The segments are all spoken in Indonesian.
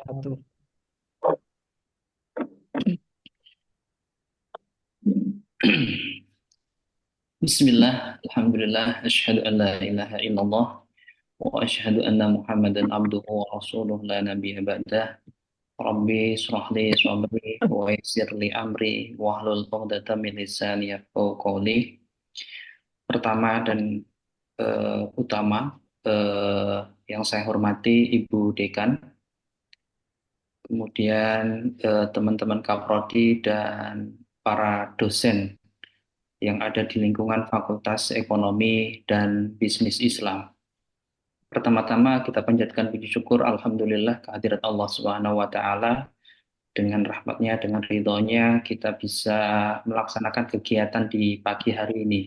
Satu. Bismillah, Alhamdulillah, Ashhadu an la ilaha illallah, wa ashhadu anna Muhammadan abduhu wa rasuluh la nabiyya ba'dah. Rabbi shrah li sadri wa yassir li amri wahlul 'uqdatam min lisani yafqahu qawli. Pertama dan utama yang saya hormati Ibu Dekan, kemudian teman-teman Kaprodi dan para dosen yang ada di lingkungan Fakultas Ekonomi dan Bisnis Islam. Pertama-tama kita panjatkan puji syukur Alhamdulillah kehadirat Allah Subhanahu wa Ta'ala, dengan rahmatnya, dengan ridhonya kita bisa melaksanakan kegiatan di pagi hari ini.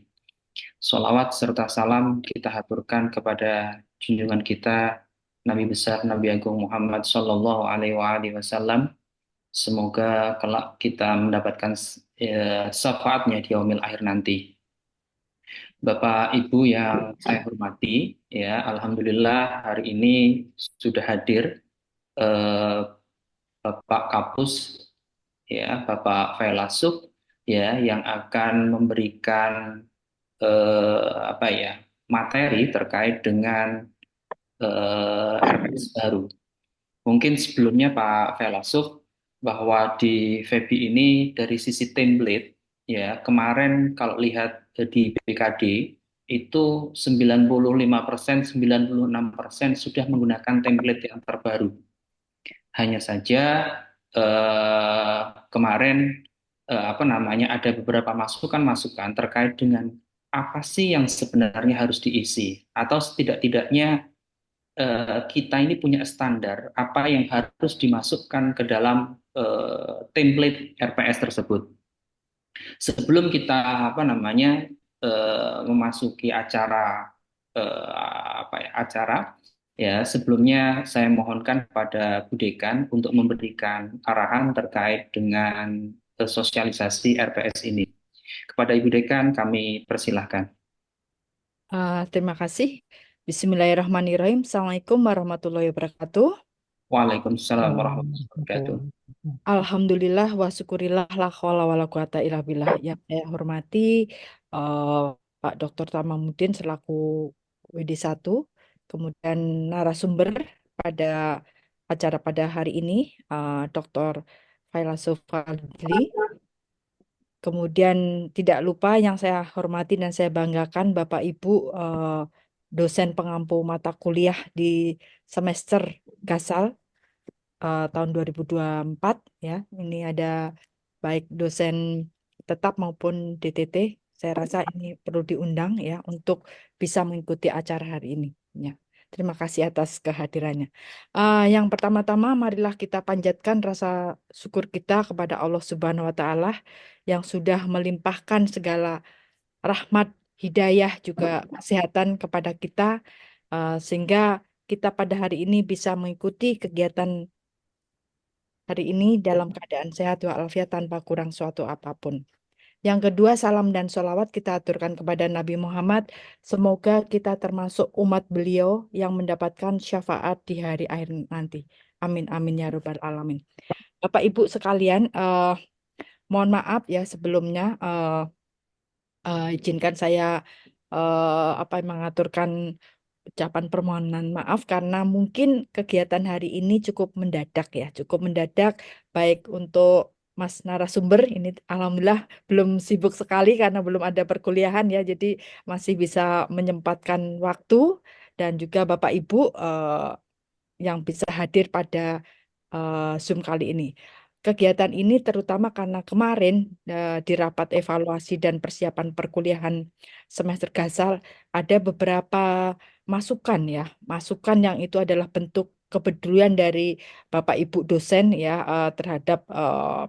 Sholawat serta salam kita haturkan kepada junjungan kita Nabi besar Nabi Agung Muhammad Sallallahu Alaihi Wasallam. Semoga kelak kita mendapatkan syafaatnya di yaumil akhir nanti. Bapak Ibu yang saya hormati, ya Alhamdulillah hari ini sudah hadir eh, Bapak Kapus, ya Bapak Failasuf, ya yang akan memberikan apa ya materi terkait dengan RPS baru. Mungkin sebelumnya Pak Velasuf, bahwa di Febi ini dari sisi template, ya kemarin kalau lihat di BKD itu 95%, 96% sudah menggunakan template yang terbaru. Hanya saja kemarin apa namanya ada beberapa masukan-masukan terkait dengan apa sih yang sebenarnya harus diisi, atau setidak-tidaknya kita ini punya standar apa yang harus dimasukkan ke dalam template RPS tersebut. Sebelum kita apa namanya memasuki acara apa ya acara, ya sebelumnya saya mohonkan kepada Bu Dekan untuk memberikan arahan terkait dengan sosialisasi RPS ini. Kepada Ibu Dekan kami persilahkan. Terima kasih. Bismillahirrahmanirrahim. Assalamualaikum warahmatullahi wabarakatuh. Waalaikumsalam warahmatullahi wabarakatuh. Alhamdulillah wa syukurillah la haula wala quwata illa billah. Yang saya hormati eh, Pak Dr. Tamamudin selaku WD1, kemudian narasumber pada acara pada hari ini Dr. Failasuf Fadli. Kemudian tidak lupa yang saya hormati dan saya banggakan Bapak Ibu dosen pengampu mata kuliah di semester Gasal tahun 2024 ya. Ini ada baik dosen tetap maupun DTT. Saya rasa ini perlu diundang ya untuk bisa mengikuti acara hari ini ya. Terima kasih atas kehadirannya. Yang pertama-tama, marilah kita panjatkan rasa syukur kita kepada Allah Subhanahu wa Ta'ala yang sudah melimpahkan segala rahmat, hidayah, juga kesehatan kepada kita, sehingga kita pada hari ini bisa mengikuti kegiatan hari ini dalam keadaan sehat walafiat tanpa kurang suatu apapun. Yang kedua, salam dan sholawat kita aturkan kepada Nabi Muhammad. Semoga kita termasuk umat beliau yang mendapatkan syafaat di hari akhir nanti. Amin, amin ya Rabbal Alamin. Bapak Ibu sekalian, mohon maaf ya sebelumnya. Izinkan saya mengaturkan ucapan permohonan maaf karena mungkin kegiatan hari ini cukup mendadak ya, cukup mendadak baik untuk Mas narasumber ini alhamdulillah belum sibuk sekali karena belum ada perkuliahan ya, jadi masih bisa menyempatkan waktu dan juga Bapak Ibu yang bisa hadir pada Zoom kali ini. Kegiatan ini terutama karena kemarin di rapat evaluasi dan persiapan perkuliahan semester Gasal ada beberapa masukan ya, masukan yang itu adalah bentuk kepedulian dari Bapak Ibu dosen ya terhadap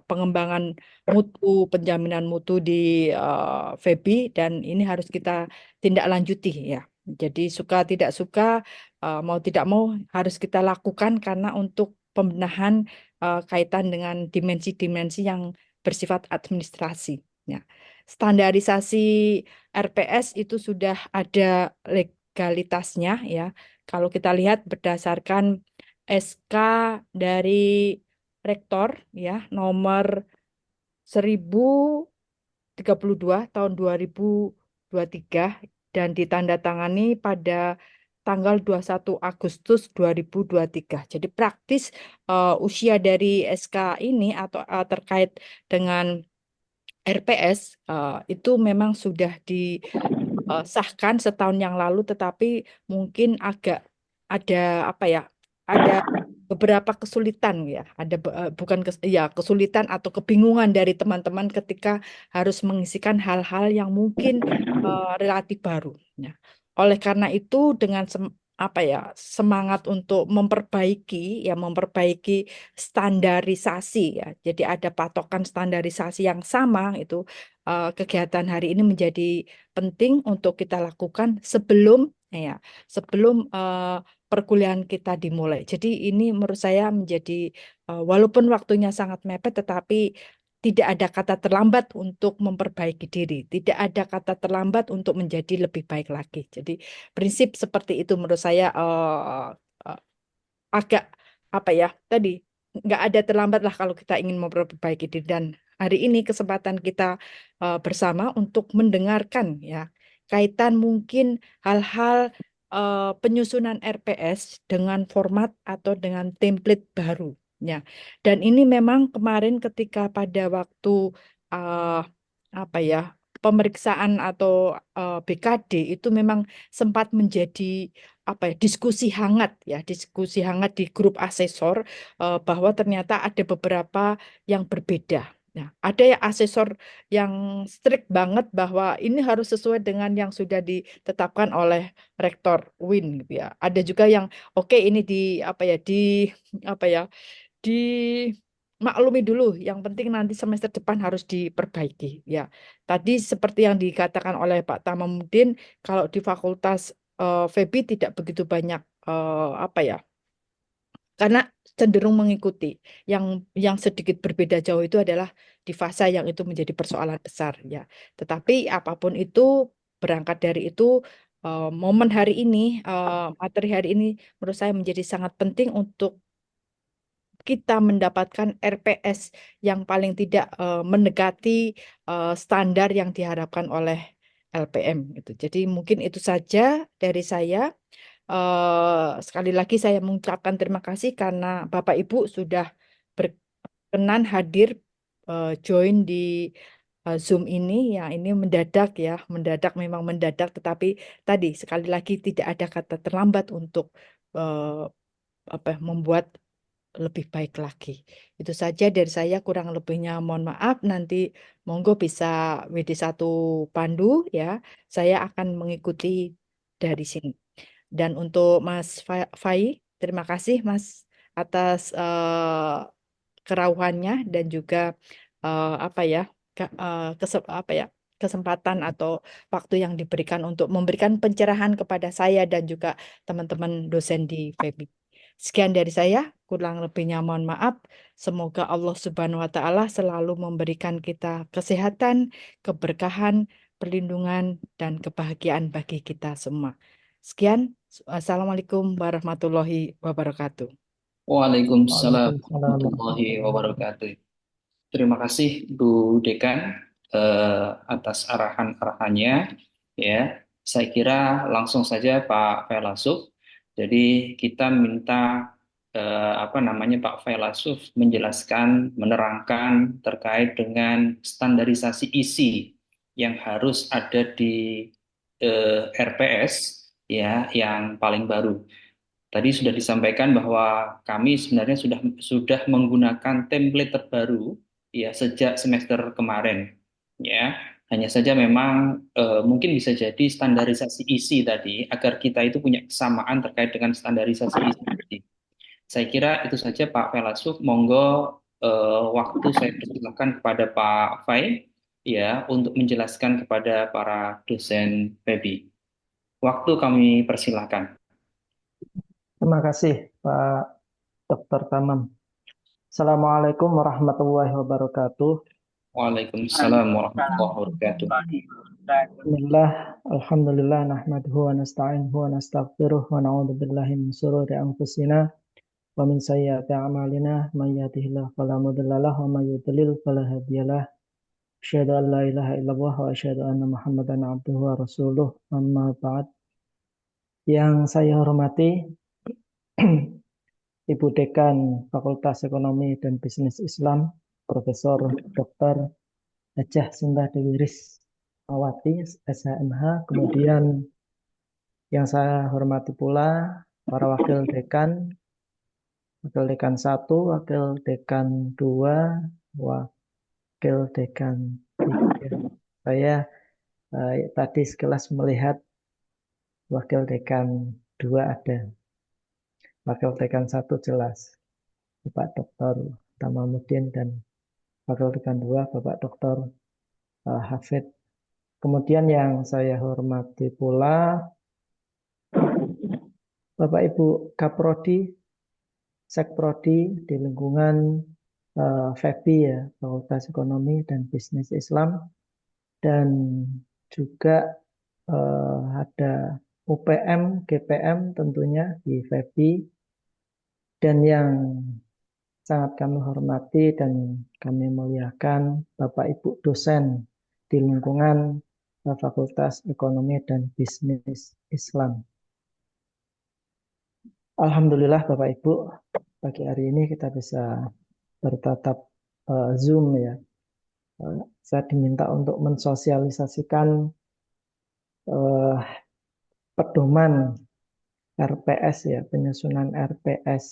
pengembangan mutu, penjaminan mutu di FEBI dan ini harus kita tindak lanjuti ya. Jadi suka tidak suka, mau tidak mau harus kita lakukan karena untuk pembenahan kaitan dengan dimensi-dimensi yang bersifat administrasi. Ya. Standarisasi RPS itu sudah ada legalitasnya ya. Kalau kita lihat berdasarkan SK dari Rektor ya nomor 1032 tahun 2023 dan ditandatangani pada tanggal 21 Agustus 2023. Jadi praktis usia dari SK ini atau terkait dengan RPS itu memang sudah disahkan setahun yang lalu, tetapi mungkin agak ada apa ya, ada beberapa kesulitan ya, ada bukan ya kesulitan atau kebingungan dari teman-teman ketika harus mengisikan hal-hal yang mungkin relatif baru. Ya. Oleh karena itu, dengan apa ya semangat untuk memperbaiki standarisasi ya. Jadi ada patokan standarisasi yang sama itu kegiatan hari ini menjadi penting untuk kita lakukan sebelum perkuliahan kita dimulai. Jadi ini menurut saya menjadi walaupun waktunya sangat mepet, tetapi tidak ada kata terlambat untuk memperbaiki diri, tidak ada kata terlambat untuk menjadi lebih baik lagi. Jadi prinsip seperti itu menurut saya eh, agak apa ya tadi nggak ada terlambat lah kalau kita ingin memperbaiki diri, dan hari ini kesempatan kita bersama untuk mendengarkan ya kaitan mungkin hal-hal penyusunan RPS dengan format atau dengan template baru ya. Dan ini memang kemarin ketika pada waktu eh, apa ya pemeriksaan atau BKD itu memang sempat menjadi apa ya diskusi hangat di grup asesor bahwa ternyata ada beberapa yang berbeda. Nah, ada ya asesor yang strict banget bahwa ini harus sesuai dengan yang sudah ditetapkan oleh Rektor Win gitu ya. Ada juga yang oke ini di apa ya dimaklumi dulu. Yang penting nanti semester depan harus diperbaiki. Ya, tadi seperti yang dikatakan oleh Pak Tamamudin, kalau di Fakultas FEBI tidak begitu banyak apa ya, karena cenderung mengikuti. Yang yang sedikit berbeda jauh itu adalah di fasa yang itu menjadi persoalan besar ya. Tetapi apapun itu berangkat dari itu momen hari ini, materi hari ini menurut saya menjadi sangat penting untuk kita mendapatkan RPS yang paling tidak mendekati standar yang diharapkan oleh LPM gitu. Jadi mungkin itu saja dari saya. Sekali lagi saya mengucapkan terima kasih karena Bapak Ibu sudah berkenan hadir join di Zoom ini. Ya, ini mendadak ya, mendadak memang mendadak, tetapi tadi sekali lagi tidak ada kata terlambat untuk eh, membuat lebih baik lagi. Itu saja dari saya, kurang lebihnya mohon maaf. Nanti monggo bisa WD1 Pandu ya. Saya akan mengikuti dari sini. Dan untuk Mas Fai, terima kasih Mas atas kerauhannya dan juga apa ya apa ya kesempatan atau waktu yang diberikan untuk memberikan pencerahan kepada saya dan juga teman-teman dosen di FEBI. Sekian dari saya, kurang lebihnya mohon maaf. Semoga Allah Subhanahu wa Ta'ala selalu memberikan kita kesehatan, keberkahan, perlindungan, dan kebahagiaan bagi kita semua. Sekian, Assalamualaikum warahmatullahi wabarakatuh. Waalaikumsalam Waalaikumsalam warahmatullahi warahmatullahi wabarakatuh. wabarakatuh. Terima kasih Bu Dekan atas arahan-arahannya. Ya, saya kira langsung saja Pak Failasuf. Jadi kita minta apa namanya Pak Failasuf menjelaskan, menerangkan terkait dengan standarisasi isi yang harus ada di RPS ya yang paling baru. Tadi sudah disampaikan bahwa kami sebenarnya sudah menggunakan template terbaru ya sejak semester kemarin ya. Hanya saja memang mungkin bisa jadi standarisasi isi tadi agar kita itu punya kesamaan terkait dengan standarisasi isi tadi. Saya kira itu saja Pak Velasuf. Monggo waktu saya persilakan kepada Pak Fai ya untuk menjelaskan kepada para dosen PEBI. Waktu kami persilakan. Terima kasih Pak Dr. Tamam. Assalamualaikum warahmatullahi wabarakatuh. Waalaikumsalam warahmatullahi wabarakatuh. Bismillah, alhamdulillah, nahmaduhu wa nasta'inuhu wa nastaghfiruh wa na'udzu billahi min syururi anfusina ومن سيئات أعمالنا من يهده الله فلا مضل له ومن يضلل فلا هادي له أشهد أن لا إله إلا الله وأشهد أن محمدا عبده ورسوله أما بعد. Yang saya hormati Ibu Dekan Fakultas Ekonomi dan Bisnis Islam Profesor Dr. Hajah Sinta Dewi Rismawati SHMH. Kemudian yang saya hormati pula para wakil dekan 1, wakil dekan 2, wakil dekan 3. Saya tadi sekilas melihat wakil dekan 2 ada. Wakil dekan 1 jelas, Bapak Dr. Tamamuddin, dan wakil dekan 2 Bapak Dr. Hafid. Kemudian yang saya hormati pula Bapak Ibu Kaprodi, Sekprodi di lingkungan FEBI ya, Fakultas Ekonomi dan Bisnis Islam, dan juga ada UPM, GPM tentunya di FEBI, dan yang sangat kami hormati dan kami muliakan Bapak Ibu dosen di lingkungan Fakultas Ekonomi dan Bisnis Islam. Alhamdulillah Bapak Ibu, pagi hari ini kita bisa bertatap Zoom ya. Saya diminta untuk mensosialisasikan pedoman RPS ya, penyusunan RPS.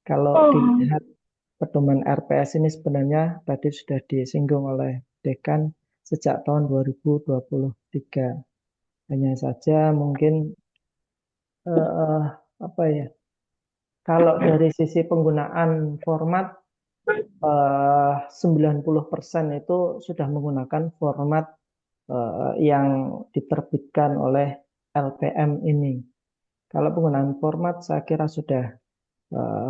Kalau dilihat pedoman RPS ini sebenarnya tadi sudah disinggung oleh Dekan sejak tahun 2023. Hanya saja mungkin apa ya? Kalau dari sisi penggunaan format 90% itu sudah menggunakan format yang diterbitkan oleh LPM ini. Kalau penggunaan format saya kira sudah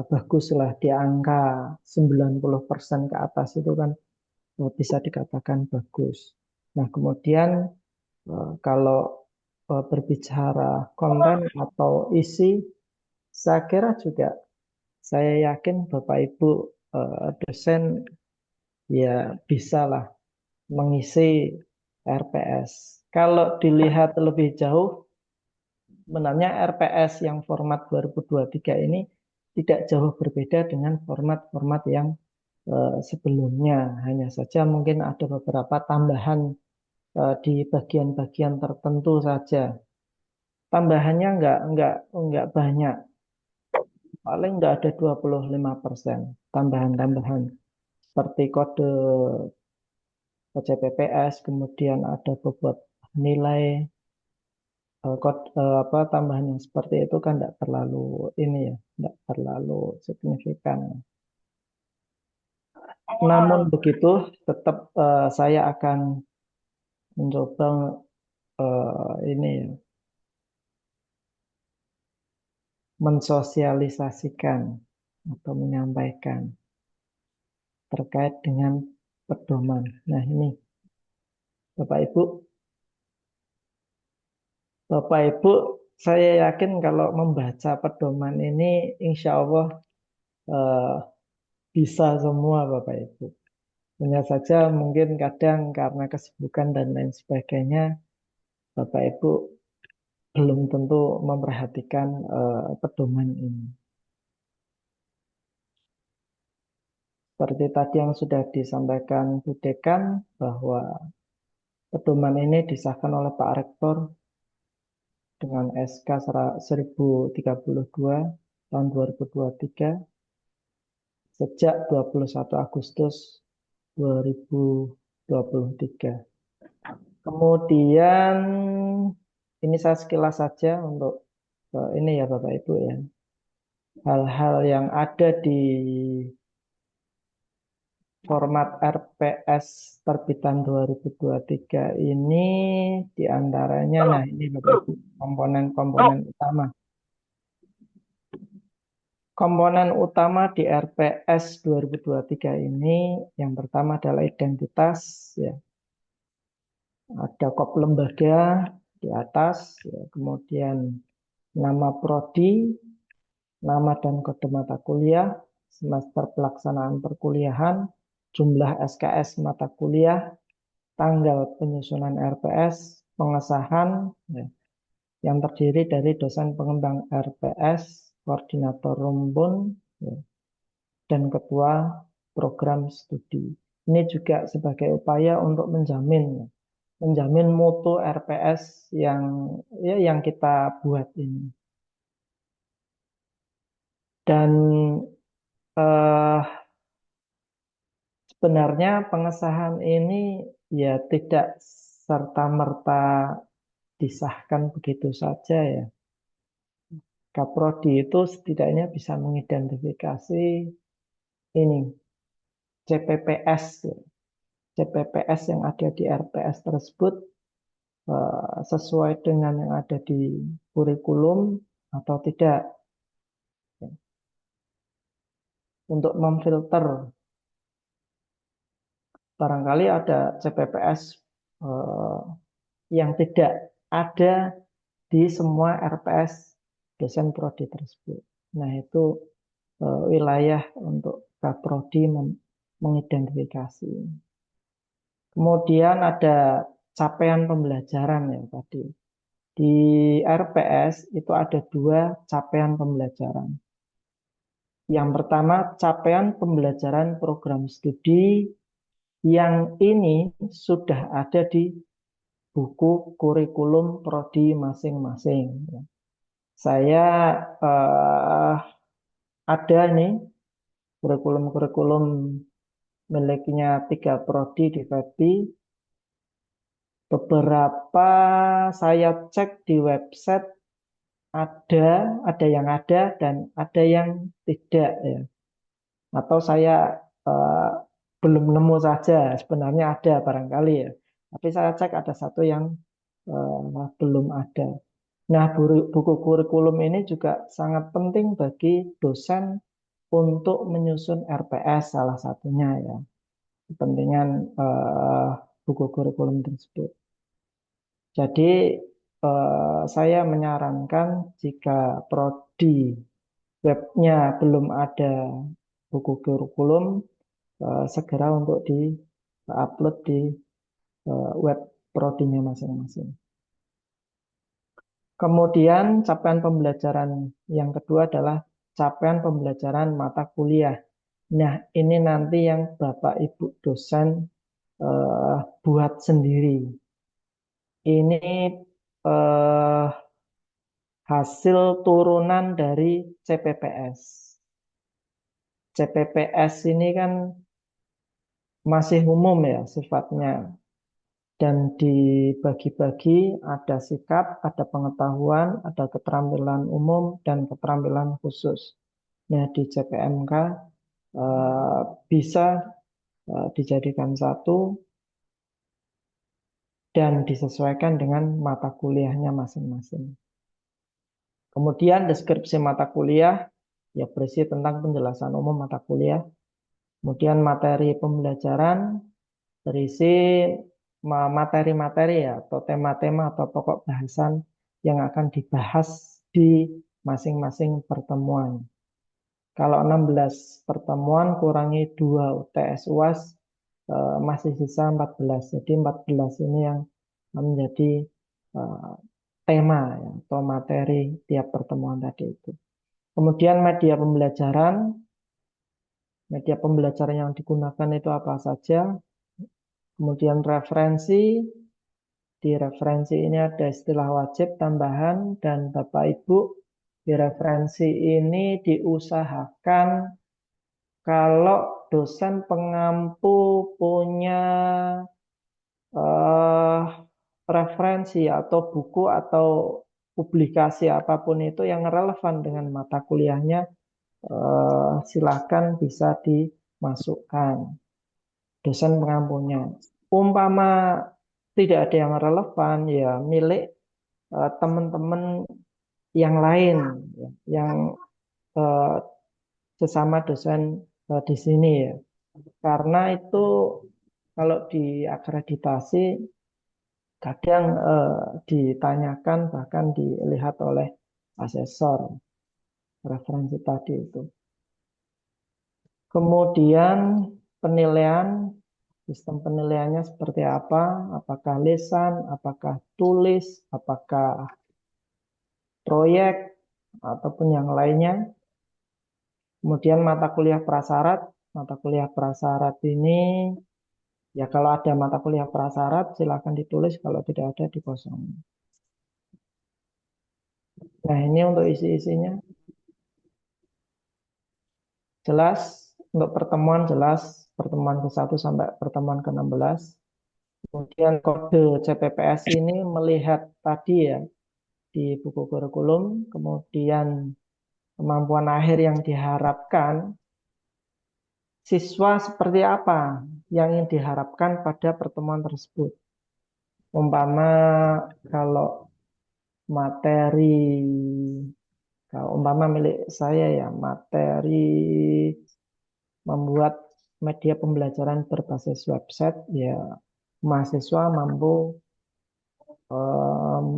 baguslah, di angka 90% ke atas itu kan bisa dikatakan bagus. Nah, kemudian kalau berbicara konten atau isi, saya kira juga saya yakin Bapak Ibu dosen ya bisalah mengisi RPS. Kalau dilihat lebih jauh, sebenarnya RPS yang format 2023 ini tidak jauh berbeda dengan format-format yang sebelumnya. Hanya saja mungkin ada beberapa tambahan di bagian-bagian tertentu saja. Tambahannya enggak banyak. Paling enggak ada 25% tambahan-tambahan. Seperti kode CPPS, kemudian ada bobot nilai, tambahan yang seperti itu kan enggak terlalu ini ya, enggak terlalu signifikan. Namun begitu, tetap saya akan mencoba ini ya, mensosialisasikan atau menyampaikan terkait dengan pedoman. Nah ini Bapak Ibu, saya yakin kalau membaca pedoman ini insya Allah bisa semua Bapak Ibu. Hanya saja mungkin kadang karena kesibukan dan lain sebagainya, Bapak Ibu belum tentu memperhatikan pedoman ini. Seperti tadi yang sudah disampaikan Bu Dekan, bahwa pedoman ini disahkan oleh Pak Rektor dengan SK 1032 tahun 2023 sejak 21 Agustus 2023. Kemudian ini saya sekilas saja untuk ini ya Bapak Ibu ya. Hal-hal yang ada di format RPS terbitan 2023 ini diantaranya, nah ini Bapak Ibu, komponen-komponen utama. Komponen utama di RPS 2023 ini yang pertama adalah identitas ya. Ada kop lembaga di atas ya. Kemudian nama prodi, nama dan kode mata kuliah, semester pelaksanaan perkuliahan, jumlah SKS mata kuliah, tanggal penyusunan RPS, pengesahan, ya, yang terdiri dari dosen pengembang RPS, koordinator rumpun, ya, dan ketua program studi. Ini juga sebagai upaya untuk menjamin mutu RPS yang kita buat ini. Dan eh, sebenarnya pengesahan ini ya tidak serta-merta disahkan begitu saja ya. Kaprodi itu setidaknya bisa mengidentifikasi ini CPPS, ya. CPPS yang ada di RPS tersebut sesuai dengan yang ada di kurikulum atau tidak, ya. Untuk memfilter, barangkali ada CPPS eh, yang tidak ada di semua RPS dosen prodi tersebut. Nah, itu wilayah untuk Kaprodi mengidentifikasi. Kemudian ada capaian pembelajaran ya tadi. Di RPS itu ada 2 capaian pembelajaran. Yang pertama, capaian pembelajaran program studi yang ini sudah ada di buku kurikulum prodi masing-masing. Saya ada nih kurikulum-kurikulum miliknya 3 prodi di FEBI. Beberapa saya cek di website ada yang ada dan ada yang tidak ya. Atau saya eh, belum nemu saja, sebenarnya ada barangkali ya. Tapi saya cek ada satu yang belum ada. Nah, buku kurikulum ini juga sangat penting bagi dosen untuk menyusun RPS salah satunya ya. Kepentingan buku kurikulum tersebut. Jadi saya menyarankan jika prodi webnya belum ada buku kurikulum, segera untuk di-upload di web prodinya masing-masing. Kemudian capaian pembelajaran yang kedua adalah capaian pembelajaran mata kuliah. Nah, ini nanti yang Bapak Ibu dosen buat sendiri. Ini eh, hasil turunan dari CPPS. CPPS ini kan masih umum ya sifatnya. Dan dibagi-bagi ada sikap, ada pengetahuan, ada keterampilan umum, dan keterampilan khusus. Nah, di CPMK bisa dijadikan satu dan disesuaikan dengan mata kuliahnya masing-masing. Kemudian deskripsi mata kuliah, ya berisi tentang penjelasan umum mata kuliah. Kemudian materi pembelajaran, berisi materi-materi ya, atau tema-tema atau pokok bahasan yang akan dibahas di masing-masing pertemuan. Kalau 16 pertemuan kurangi 2 UTS UAS, masih sisa 14. Jadi 14 ini yang menjadi eh, tema ya, atau materi tiap pertemuan tadi itu. Kemudian media pembelajaran yang digunakan itu apa saja. Kemudian referensi, di referensi ini ada istilah wajib tambahan dan Bapak Ibu di referensi ini diusahakan kalau dosen pengampu punya eh, referensi atau buku atau publikasi apapun itu yang relevan dengan mata kuliahnya, silakan bisa dimasukkan dosen pengampunya. Umpama tidak ada yang relevan, ya milik teman-teman yang lain, ya, yang eh, sesama dosen di sini ya. Karena itu kalau diakreditasi kadang ditanyakan bahkan dilihat oleh asesor. referensi tadi itu. Kemudian penilaian, sistem penilaiannya seperti apa? Apakah lisan, apakah tulis, apakah proyek, ataupun yang lainnya. Kemudian mata kuliah prasyarat. Mata kuliah prasyarat ini, ya kalau ada mata kuliah prasyarat, silakan ditulis. Kalau tidak ada, dikosongin. Nah, ini untuk isi-isinya. Jelas, untuk pertemuan jelas. Pertemuan ke-1 sampai pertemuan ke-16. Kemudian kode CPPS ini melihat tadi ya, di buku kurikulum. Kemudian kemampuan akhir yang diharapkan. Siswa seperti apa yang ingin diharapkan pada pertemuan tersebut. Umpama kalau materi, kalau umpama milik saya ya, materi membuat media pembelajaran berbasis website, ya mahasiswa mampu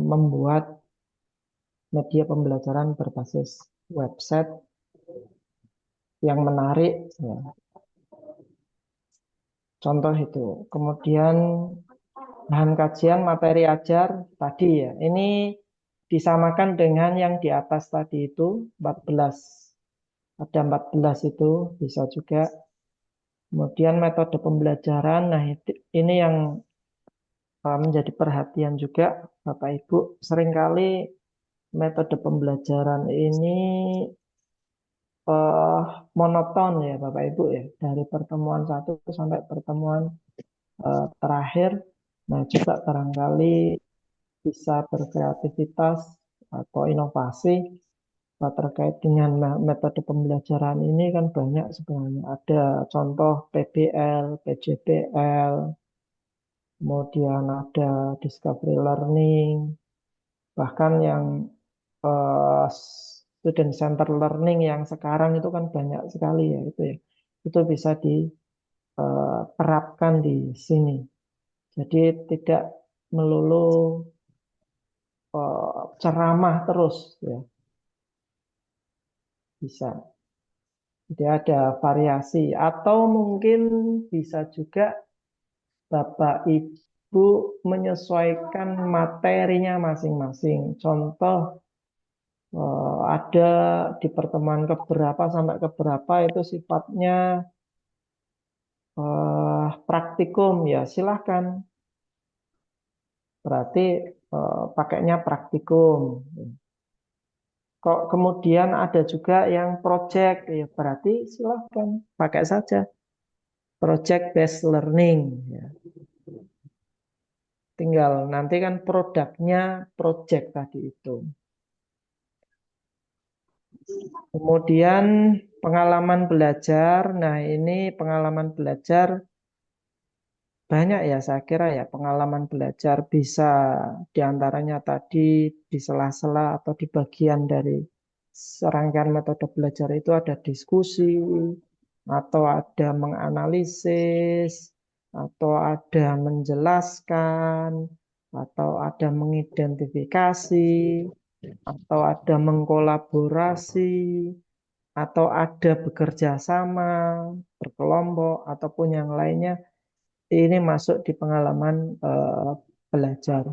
membuat media pembelajaran berbasis website yang menarik, ya. Contoh itu. Kemudian bahan kajian materi ajar tadi ya. Ini disamakan dengan yang di atas tadi itu 14. Ada 14 itu bisa juga. Kemudian metode pembelajaran. Nah, ini yang menjadi perhatian juga Bapak Ibu. Seringkali metode pembelajaran ini eh, monoton ya Bapak Ibu ya. Dari pertemuan satu sampai pertemuan terakhir. Nah, juga barangkali bisa berkreativitas atau inovasi terkait dengan metode pembelajaran ini kan banyak sebenarnya. Ada contoh PBL, PJBL, kemudian ada discovery learning, bahkan yang student center learning yang sekarang itu kan banyak sekali ya itu ya. Itu bisa diterapkan di sini. Jadi tidak melulu ceramah terus ya, bisa. Jadi ada variasi atau mungkin bisa juga Bapak Ibu menyesuaikan materinya masing-masing. Contoh ada di pertemuan keberapa sampai keberapa itu sifatnya praktikum ya silahkan. Berarti pakainya praktikum. Kok kemudian ada juga yang project, ya berarti silahkan pakai saja project based learning. Ya. Tinggal nanti kan produknya project tadi itu. Kemudian pengalaman belajar. Nah ini pengalaman belajar banyak ya saya kira ya pengalaman belajar bisa diantaranya tadi di sela-sela atau di bagian dari serangkaian metode belajar itu ada diskusi atau ada menganalisis atau ada menjelaskan atau ada mengidentifikasi atau ada mengkolaborasi atau ada bekerja sama berkelompok ataupun yang lainnya. Ini masuk di pengalaman belajar.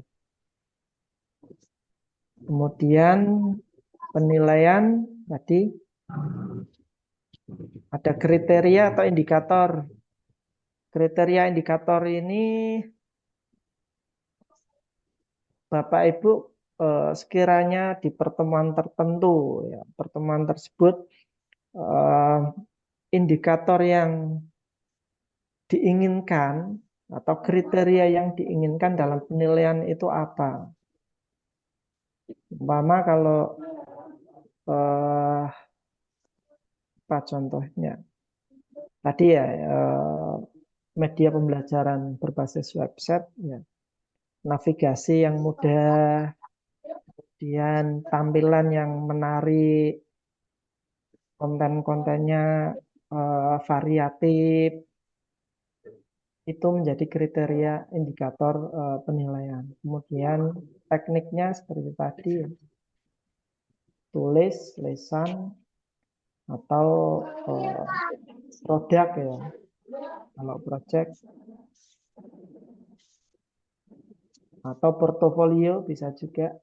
Kemudian penilaian tadi ada kriteria atau indikator. Kriteria indikator ini Bapak Ibu sekiranya di pertemuan tertentu ya, pertemuan tersebut indikator yang diinginkan atau kriteria yang diinginkan dalam penilaian itu apa? Umpama kalau apa contohnya? Tadi ya media pembelajaran berbasis website ya. Navigasi yang mudah, kemudian tampilan yang menarik, konten-kontennya variatif, itu menjadi kriteria indikator penilaian. Kemudian tekniknya seperti tadi, tulis, lisan, atau produk ya. Kalau project atau portofolio bisa juga.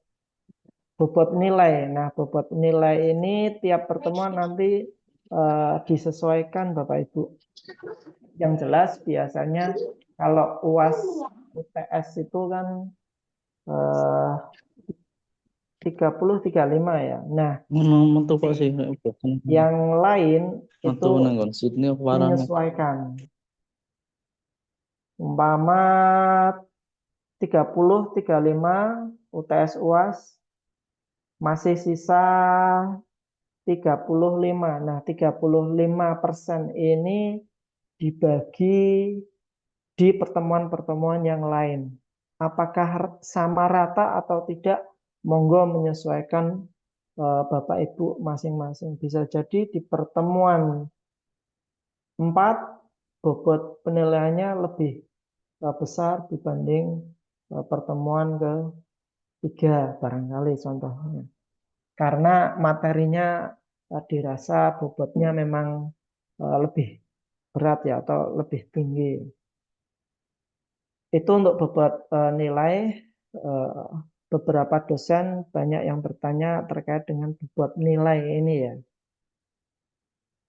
Bobot nilai. Nah, bobot nilai ini tiap pertemuan nanti disesuaikan Bapak Ibu. Yang jelas biasanya kalau UAS UTS itu kan 30-35 ya. Nah, Metu kok sih boten. yang lain Metu itu nang Sydney apa warane? menyesuaikan. Umpama 30-35 UTS UAS masih sisa 35. Nah, 35% ini dibagi di pertemuan-pertemuan yang lain. Apakah sama rata atau tidak? Monggo menyesuaikan Bapak Ibu masing-masing. Bisa jadi di pertemuan 4 bobot penilaiannya lebih besar dibanding pertemuan ke-3 barangkali contohnya. Karena materinya dirasa bobotnya memang lebih berat ya atau lebih tinggi. Itu untuk bobot nilai. Beberapa dosen banyak yang bertanya terkait dengan bobot nilai ini ya.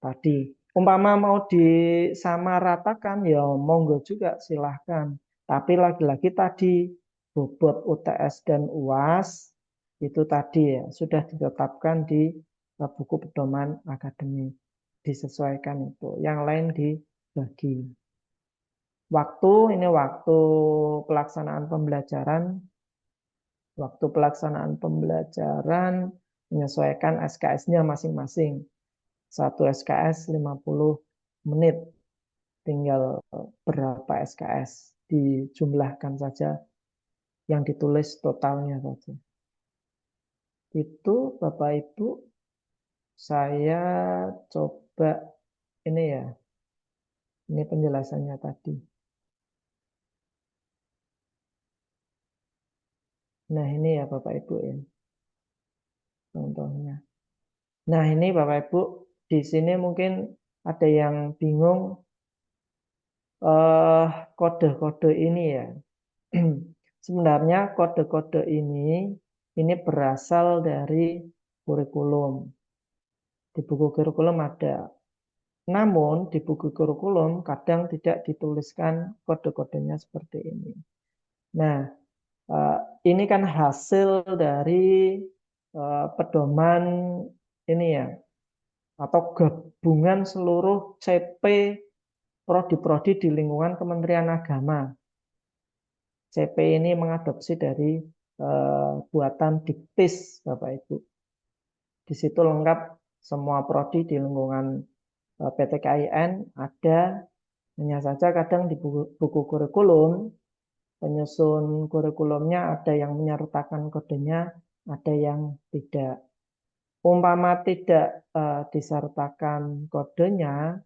Tadi umpama mau disamaratakan ya monggo juga silahkan. Tapi lagi-lagi tadi bobot UTS dan UAS itu tadi ya sudah ditetapkan di buku pedoman akademik, disesuaikan itu. Yang lain dibagi. Waktu ini waktu pelaksanaan pembelajaran. Waktu pelaksanaan pembelajaran menyesuaikan SKS-nya masing-masing. Satu SKS 50 menit. Tinggal berapa SKS. Dijumlahkan saja yang ditulis totalnya saja. Itu Bapak Ibu saya coba ini ya. Ini penjelasannya tadi. Nah ini ya Bapak Ibu ya. Contohnya. Nah ini Bapak Ibu di sini mungkin ada yang bingung kode-kode ini ya. Sebenarnya kode-kode ini berasal dari kurikulum. Di buku kurikulum ada. Namun di buku kurikulum kadang tidak dituliskan kode-kodenya seperti ini. Nah, ini kan hasil dari pedoman ini ya, atau gabungan seluruh CP prodi-prodi di lingkungan Kementerian Agama. CP ini mengadopsi dari buatan Diktis, Bapak Ibu. Di situ lengkap semua prodi di lingkungan PT KIN ada. Hanya saja kadang di buku kurikulum, penyusun kurikulumnya ada yang menyertakan kodenya, ada yang tidak. Umpama tidak disertakan kodenya,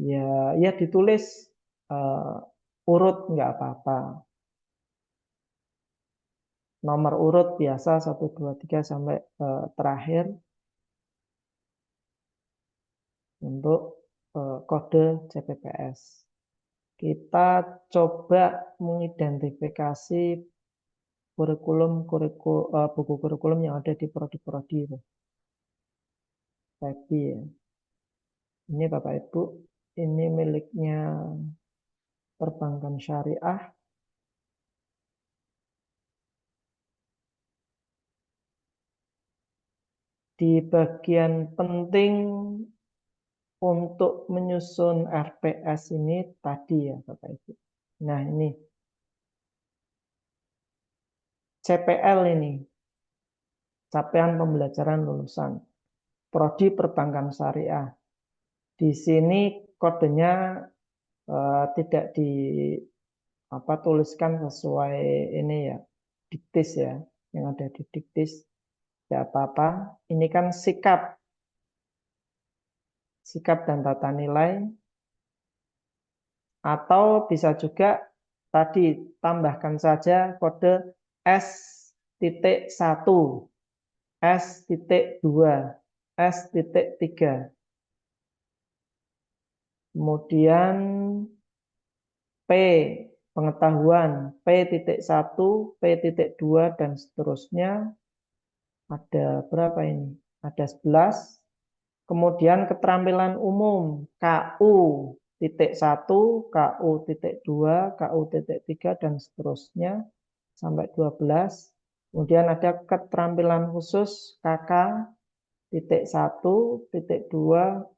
ya ditulis urut nggak apa-apa. Nomor urut biasa 1, 2, 3 sampai terakhir untuk kode CPPS. Kita coba mengidentifikasi buku kurikulum yang ada di prodi-prodi itu. Tadi ya. Ini Bapak Ibu, ini miliknya perbankan syariah. Di bagian penting untuk menyusun RPS ini tadi ya Bapak Ibu. Nah ini CPL ini, capaian pembelajaran lulusan. Prodi perbankan syariah. Di sini kodenya tidak tuliskan sesuai ini ya, diktis ya, yang ada di diktis. Tidak apa-apa. Ini kan sikap dan tata nilai. Atau bisa juga tadi tambahkan saja kode S.1, S.2, S.3. Kemudian P, pengetahuan, P.1, P.2, dan seterusnya. Ada berapa ini? Ada 11. Kemudian keterampilan umum, KU.1, KU.2, KU.3, dan seterusnya sampai 12. Kemudian ada keterampilan khusus, KK.1, .2,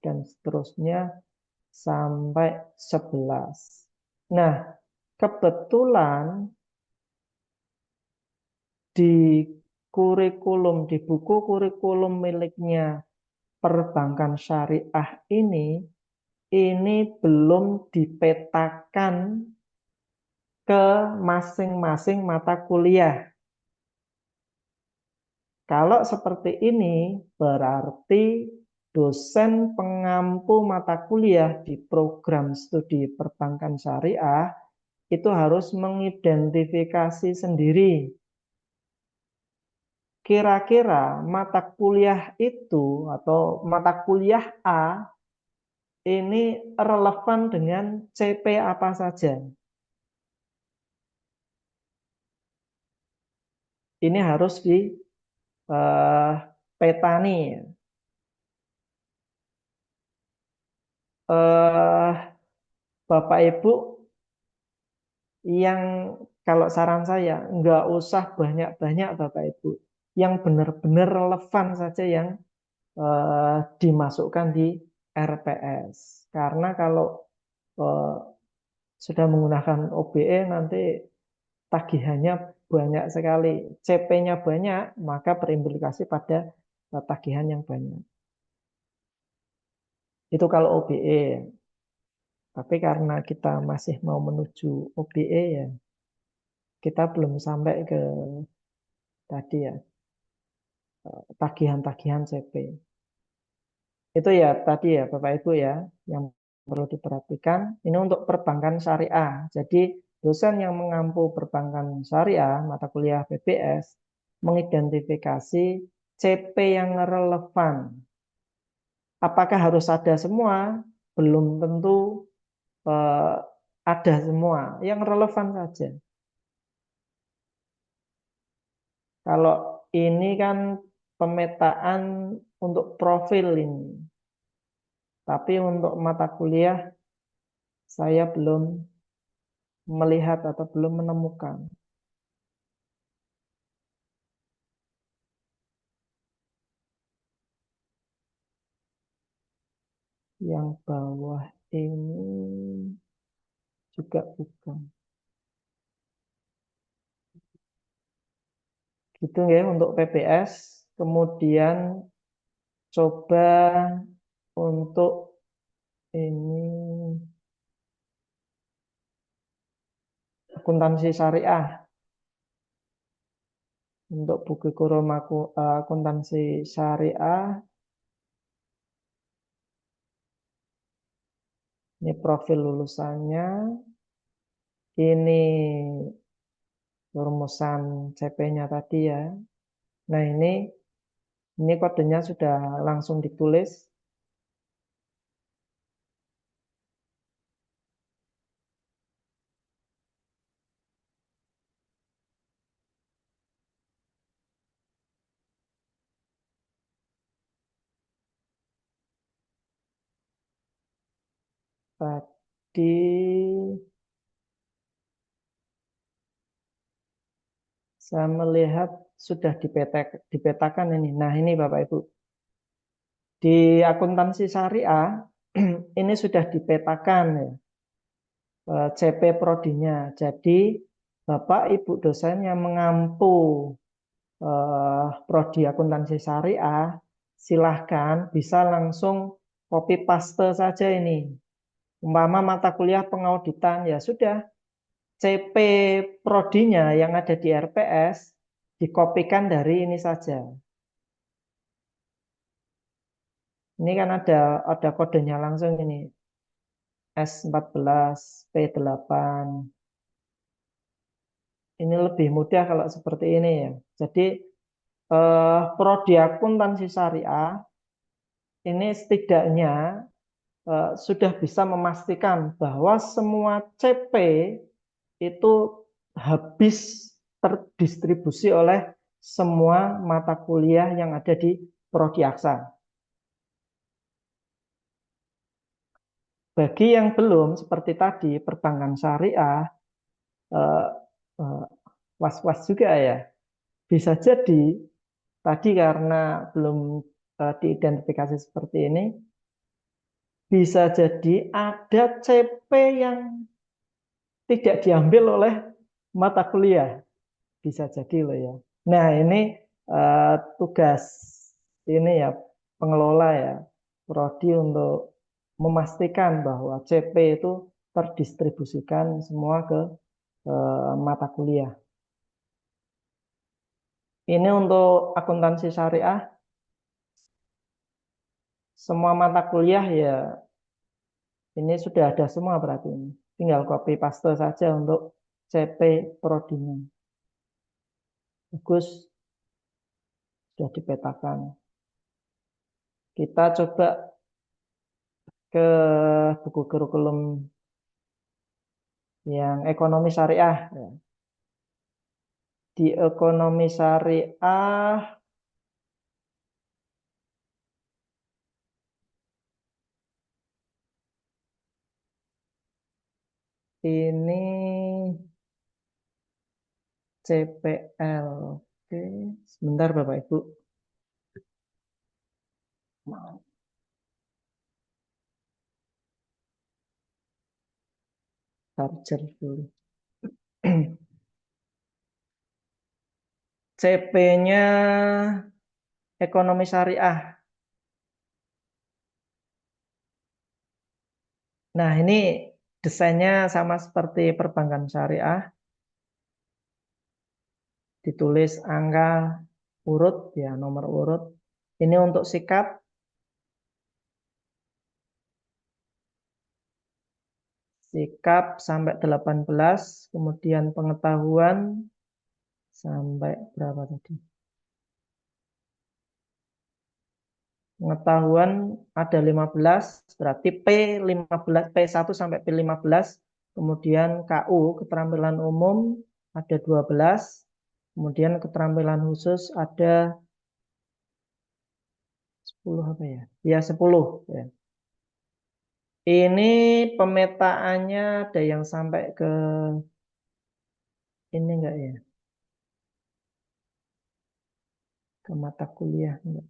dan seterusnya sampai 11. Nah, kebetulan di di buku kurikulum miliknya perbankan syariah ini belum dipetakan ke masing-masing mata kuliah. Kalau seperti ini, berarti dosen pengampu mata kuliah di program studi perbankan syariah itu harus mengidentifikasi sendiri. Kira-kira mata kuliah itu atau mata kuliah A ini relevan dengan CP apa saja. Ini harus petani. Bapak Ibu yang kalau saran saya nggak usah banyak-banyak Bapak Ibu. Yang benar-benar relevan saja yang dimasukkan di RPS. Karena kalau sudah menggunakan OBE nanti tagihannya banyak sekali. CP-nya banyak, maka berimplikasi pada tagihan yang banyak. Itu kalau OBE. Tapi karena kita masih mau menuju OBE ya, kita belum sampai ke tadi ya, tagihan-tagihan CP. Itu ya tadi ya Bapak Ibu ya, yang perlu diperhatikan. Ini untuk perbankan syariah. Jadi dosen yang mengampu perbankan syariah, mata kuliah PBS, mengidentifikasi CP yang relevan. Apakah harus ada semua? Belum tentu ada semua. Yang relevan saja. Kalau ini kan pemetaan untuk profil ini. Tapi untuk mata kuliah saya belum melihat atau belum menemukan. Yang bawah ini juga bukan. Gitu ya untuk PBS. Kemudian coba untuk ini akuntansi syariah. Untuk buku kurikulum akuntansi syariah. Ini profil lulusannya. Ini rumusan CP-nya tadi ya. Nah ini kodenya sudah langsung ditulis. Tadi saya melihat sudah dipetakan ini. Nah ini Bapak Ibu. Di akuntansi syariah ini sudah dipetakan ya, CP prodinya. Jadi Bapak Ibu dosen yang mengampu prodi akuntansi syariah, silahkan bisa langsung copy paste saja ini. Umpama mata kuliah pengauditan, ya sudah. CP prodinya yang ada di RPS dikopikan dari ini saja. Ini kan ada kodenya langsung ini. S14, P8. Ini lebih mudah kalau seperti ini ya. Jadi prodi akuntansi syariah ini setidaknya sudah bisa memastikan bahwa semua CP itu habis terdistribusi oleh semua mata kuliah yang ada di Prodi Aksa. Bagi yang belum, seperti tadi, perbankan syariah, eh, eh, was-was juga ya. Bisa jadi tadi karena belum diidentifikasi seperti ini, bisa jadi ada CP yang tidak diambil oleh mata kuliah. Bisa jadi loh ya. Nah ini tugas ini ya pengelola ya, prodi untuk memastikan bahwa CP itu terdistribusikan semua ke mata kuliah. Ini untuk akuntansi syariah, semua mata kuliah ya ini sudah ada semua berarti ini. Tinggal copy paste saja untuk CP prodinya. Bagus, sudah dipetakan. Kita coba ke buku kurikulum yang ekonomi syariah. Di ekonomi syariah ini CPL. Oke, sebentar Bapak Ibu. Charger dulu. CP-nya ekonomi syariah. Nah, ini desainnya sama seperti perbankan syariah. Ditulis angka urut ya, nomor urut. Ini untuk sikap. Sikap sampai 18, kemudian pengetahuan sampai berapa tadi? Pengetahuan ada 15, berarti P15, P1 sampai P15, kemudian KU, keterampilan umum ada 12, kemudian keterampilan khusus ada 10 apa ya? Ya 10 ya. Ini pemetaannya ada yang sampai ke ini enggak ya? Ke mata kuliah enggak?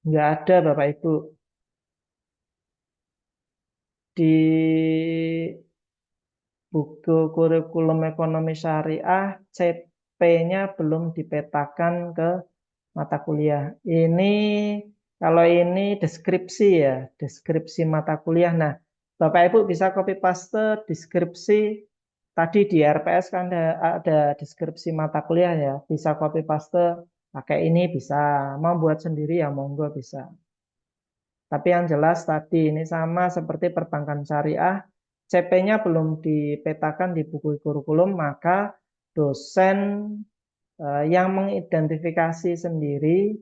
Enggak ada Bapak Ibu. Di buku kurikulum ekonomi syariah, CP-nya belum dipetakan ke mata kuliah. Ini kalau ini deskripsi ya, deskripsi mata kuliah. Nah, Bapak Ibu bisa copy paste deskripsi tadi di RPS kan ada deskripsi mata kuliah ya, bisa copy paste pakai ini bisa, mau buat sendiri ya monggo bisa. Tapi yang jelas tadi ini sama seperti perbankan syariah, CP-nya belum dipetakan di buku kurikulum, maka dosen yang mengidentifikasi sendiri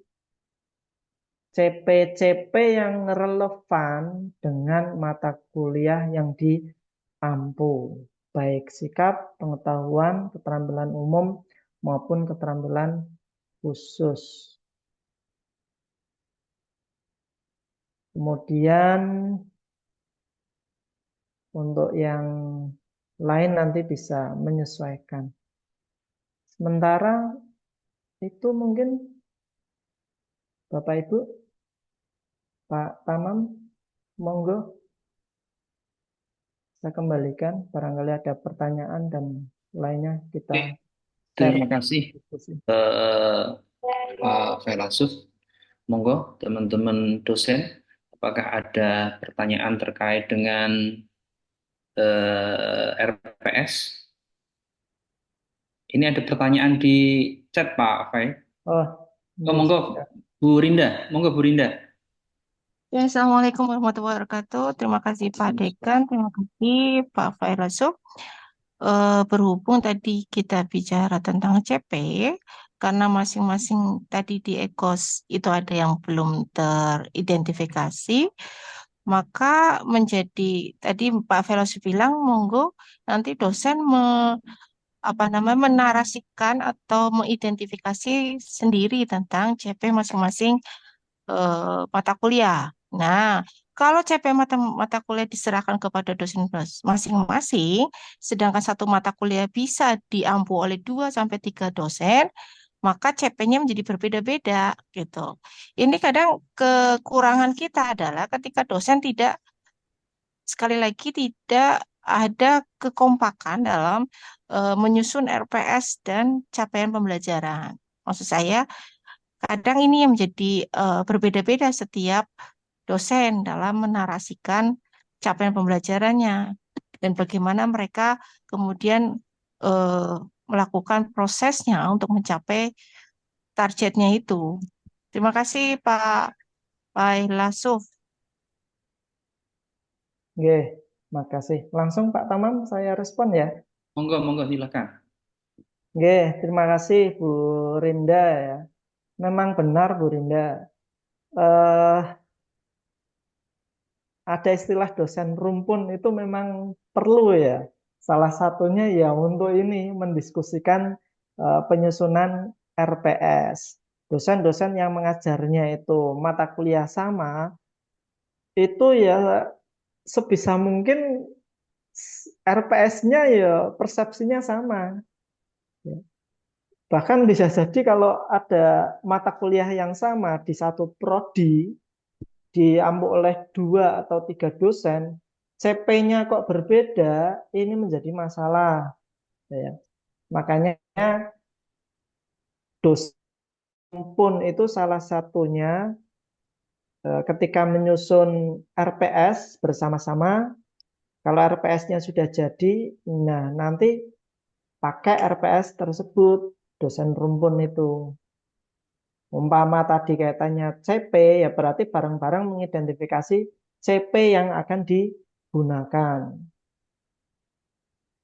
CP-CP yang relevan dengan mata kuliah yang diampu, baik sikap, pengetahuan, keterampilan umum, maupun keterampilan khusus. Kemudian untuk yang lain nanti bisa menyesuaikan. Sementara itu mungkin Bapak Ibu, Pak Tamam, monggo saya kembalikan. Barangkali ada pertanyaan dan lainnya kita Oke, share terima kasih diskusi. Pak Felasuf. Monggo teman-teman dosen, apakah ada pertanyaan terkait dengan RPS? Ini ada pertanyaan di chat Pak Fai. Oh, Oh, ini monggo sudah. Bu Rinda, monggo Bu Rinda. Ya, Assalamualaikum warahmatullahi wabarakatuh. Terima kasih Pak Dekan, terima kasih Pak Fairasuf. berhubung tadi kita bicara tentang CP, karena masing-masing tadi di EKOS itu ada yang belum teridentifikasi, maka menjadi tadi Pak Velosi bilang, monggo nanti dosen apa namanya menarasikan atau mengidentifikasi sendiri tentang CP masing-masing mata kuliah. Nah, kalau CP mata kuliah diserahkan kepada dosen masing-masing, sedangkan satu mata kuliah bisa diampu oleh 2 sampai 3 dosen, maka CP-nya menjadi berbeda-beda gitu. Ini kadang kekurangan kita adalah ketika dosen tidak, sekali lagi tidak ada kekompakan dalam menyusun RPS dan capaian pembelajaran. Maksud saya, kadang ini yang menjadi berbeda-beda setiap dosen dalam menarasikan capaian pembelajarannya dan bagaimana mereka kemudian eh, melakukan prosesnya untuk mencapai targetnya itu. Terima kasih Pak Lasuf. Oke, makasih. Langsung Pak Tamam saya respon ya. Monggo, monggo silakan. Oke, terima kasih Bu Rinda ya. Memang benar Bu Rinda. Eh, ada istilah dosen rumpun itu memang perlu ya. Salah satunya ya untuk ini mendiskusikan penyusunan RPS. Dosen-dosen yang mengajarnya itu mata kuliah sama, itu ya sebisa mungkin RPS-nya ya persepsinya sama. Ya. Bahkan bisa jadi kalau ada mata kuliah yang sama di satu prodi, diampu oleh 2 atau 3 dosen, CP-nya kok berbeda, ini menjadi masalah. Ya. Makanya dosen pun itu salah satunya ketika menyusun RPS bersama-sama, kalau RPS-nya sudah jadi, nah nanti pakai RPS tersebut, dosen rumpun itu. Umpama tadi kaitannya CP, ya berarti bareng-bareng mengidentifikasi CP yang akan digunakan.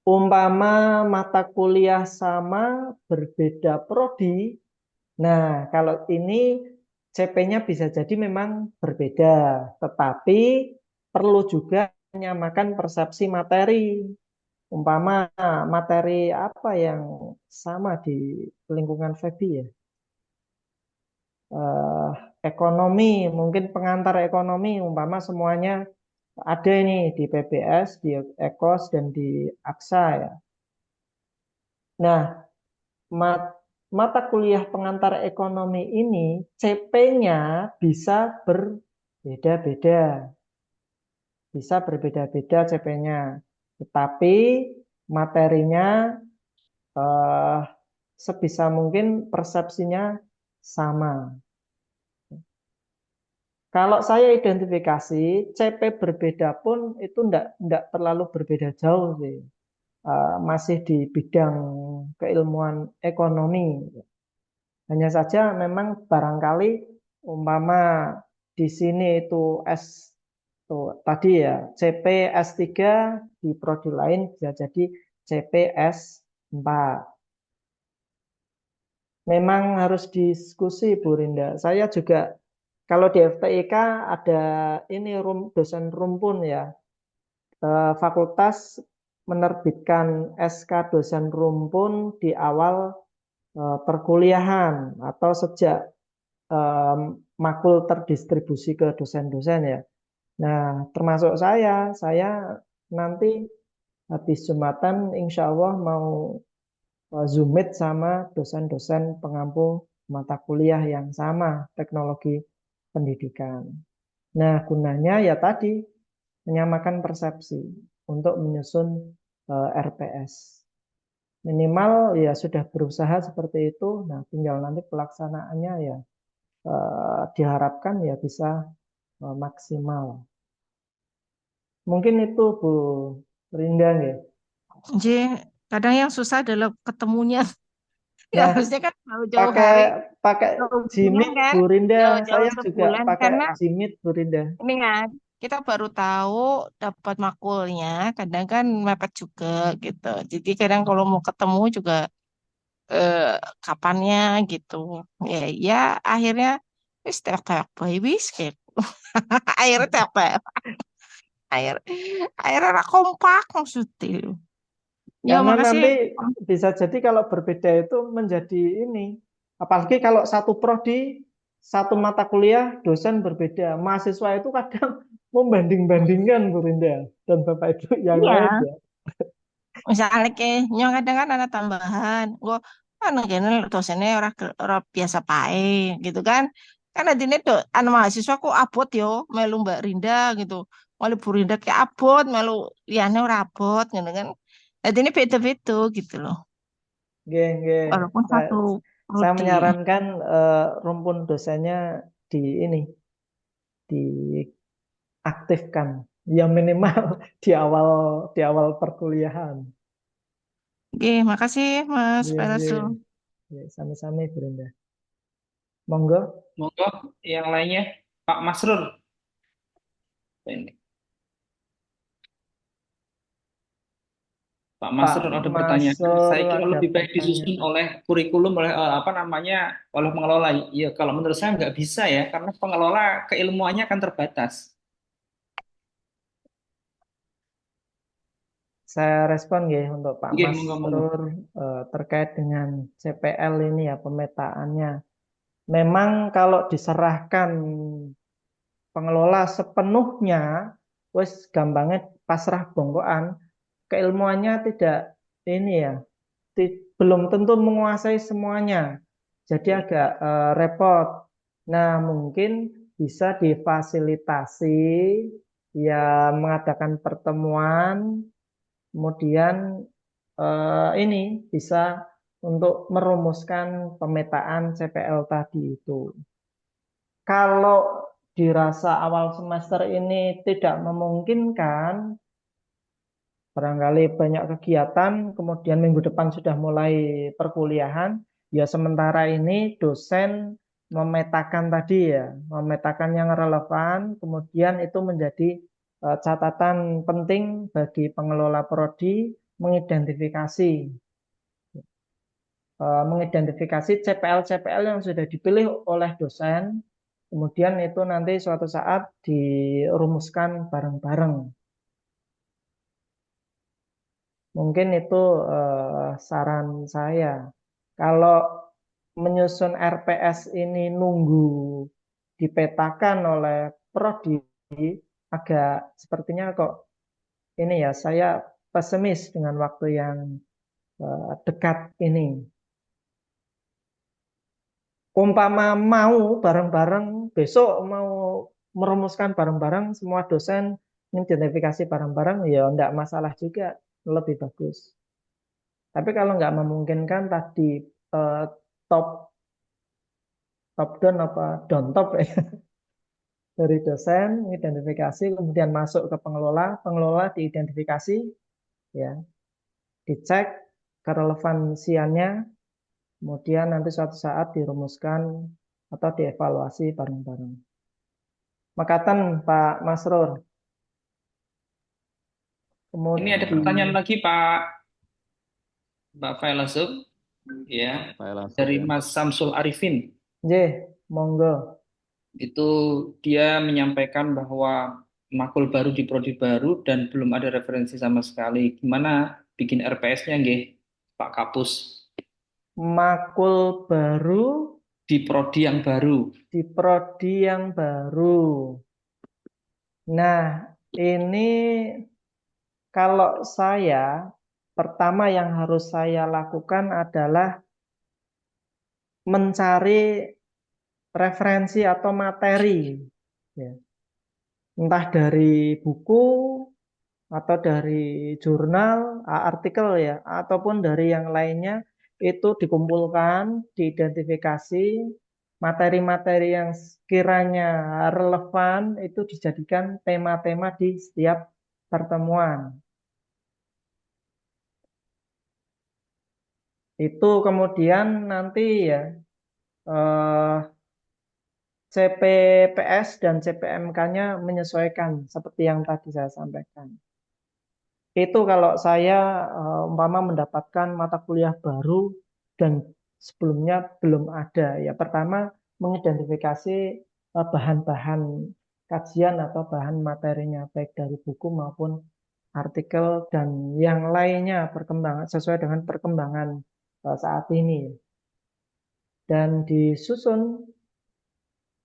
Umpama mata kuliah sama berbeda prodi, nah kalau ini CP-nya bisa jadi memang berbeda, tetapi perlu juga menyamakan persepsi materi. Umpama materi apa yang sama di lingkungan FEBI ya? eh, Ekonomi, mungkin pengantar ekonomi, umpama semuanya ada ini di PBS, di Ekos, dan di Aksa ya. Nah, mata kuliah pengantar ekonomi ini CP-nya bisa berbeda-beda, bisa berbeda-beda CP-nya, tetapi materinya eh, sebisa mungkin persepsinya sama. Kalau saya identifikasi, CP berbeda pun itu enggak terlalu berbeda jauh sih. Masih di bidang keilmuan ekonomi. Hanya saja memang barangkali umpama di sini itu S tuh, tadi ya CP S3, di prodi lain bisa jadi CP S4. Memang harus diskusi Bu Rinda. Saya juga kalau di FTIK ada ini dosen rumpun ya. Fakultas menerbitkan SK dosen rumpun di awal perkuliahan atau sejak makul terdistribusi ke dosen-dosen ya. Nah, termasuk saya nanti habis Jumatan insya Allah mau Zoom meet sama dosen-dosen pengampu mata kuliah yang sama teknologi pendidikan. Nah, gunanya ya tadi menyamakan persepsi untuk menyusun RPS. Minimal ya sudah berusaha seperti itu. Nah, tinggal nanti pelaksanaannya ya diharapkan ya bisa maksimal. Mungkin itu Bu Rinda ya. Jadi kadang yang susah adalah ketemunya. Ya Nah, harusnya kan jauh-jauh pakai hari, pakai jauh bulan Jimit kan, Bu Rinda. jauh-jauh Saya juga sebulan pakai karena Jimit Bu Rinda. ini kan. kita baru tahu dapat makulnya, kadang kan mepet juga gitu. Jadi kadang kalau mau ketemu juga eh, kapannya gitu. Ya, ya akhirnya wis tek-tek bae wis kayak akhirnya tek-tek. Akhir akhirnya ra kompak maksudnya. Ya Karena makasih. nanti bisa jadi kalau berbeda itu menjadi ini. Apalagi kalau satu prodi, satu mata kuliah, dosen berbeda. Mahasiswa itu kadang membanding-bandingkan, Bu Rinda. Dan Bapak Ibu yang lain Iya, ya. misalnya kayak nyong kadang kan ada tambahan. Gue kan kayaknya dosennya orang biasa pae gitu kan. Kan adine anu mahasiswa kok abot yo melu Mbak Rinda gitu. Melu Bu Rinda kayak abot, melu liane ora abot gitu kan. Adine beda-beda gitu loh. Nggih, nggih. Walaupun Saya, satu saya prodi. menyarankan rumpun dosennya di ini, diaktifkan. Ya minimal di awal perkuliahan. Oke, makasih Mas Nggih, Perasu. nggih. Nggih, sami-sami Bu Rinda. Monggo. Monggo yang lainnya, Pak Masrur. Ini. Pak Pak Masrur ada pertanyaan. Masur Saya kira ada lebih baik disusun pertanyaan. oleh kurikulum oleh apa namanya oleh pengelola. Ya kalau menurut saya nggak bisa ya karena pengelola keilmuannya akan terbatas. Saya respon ya untuk Pak Oke, monggo monggo. Masrur terkait dengan CPL ini ya pemetaannya. Memang kalau diserahkan pengelola sepenuhnya, wes gampangnya pasrah bongkoan, keilmuannya tidak ini ya, belum tentu menguasai semuanya. Jadi agak repot. Nah, mungkin bisa difasilitasi ya mengadakan pertemuan, kemudian ini bisa untuk merumuskan pemetaan CPL tadi itu. Kalau dirasa awal semester ini tidak memungkinkan, barangkali banyak kegiatan, kemudian minggu depan sudah mulai perkuliahan, ya sementara ini dosen memetakan tadi ya, memetakan yang relevan, kemudian itu menjadi catatan penting bagi pengelola prodi mengidentifikasi CPL-CPL yang sudah dipilih oleh dosen, kemudian itu nanti suatu saat dirumuskan bareng-bareng. Mungkin itu saran saya. Kalau menyusun RPS ini nunggu dipetakan oleh prodi, agak sepertinya kok ini ya, saya pesimis dengan waktu yang dekat ini. Umpama mau bareng-bareng, besok mau merumuskan bareng-bareng, semua dosen mengidentifikasi bareng-bareng, ya enggak masalah juga, lebih bagus. Tapi kalau nggak memungkinkan tadi eh, top top down apa down top ya, dari dosen mengidentifikasi, kemudian masuk ke pengelola, pengelola diidentifikasi, ya, dicek kerelevansiannya, kemudian nanti suatu saat dirumuskan atau dievaluasi bareng-bareng. Makatan Pak Masrur. Ini ada Kemudian, pertanyaan lagi Pak Failasub ya Pak Elasuf dari ya. Mas Samsul Arifin. J, monggo. Itu dia menyampaikan bahwa makul baru di prodi baru dan belum ada referensi sama sekali. Gimana bikin RPS-nya nggih, Pak Kapus Makul baru di prodi yang baru. di prodi yang baru. Nah, ini kalau saya, pertama yang harus saya lakukan adalah mencari referensi atau materi, ya. Entah dari buku atau dari jurnal, artikel ya, ataupun dari yang lainnya, itu dikumpulkan, diidentifikasi, materi-materi yang sekiranya relevan itu dijadikan tema-tema di setiap pertemuan. Itu kemudian nanti ya eh, CPPS dan CPMK-nya menyesuaikan seperti yang tadi saya sampaikan. Itu kalau saya umpama mendapatkan mata kuliah baru dan sebelumnya belum ada. Ya pertama mengidentifikasi bahan-bahan kajian atau bahan materinya baik dari buku maupun artikel dan yang lainnya perkembangan sesuai dengan perkembangan saat ini. Dan disusun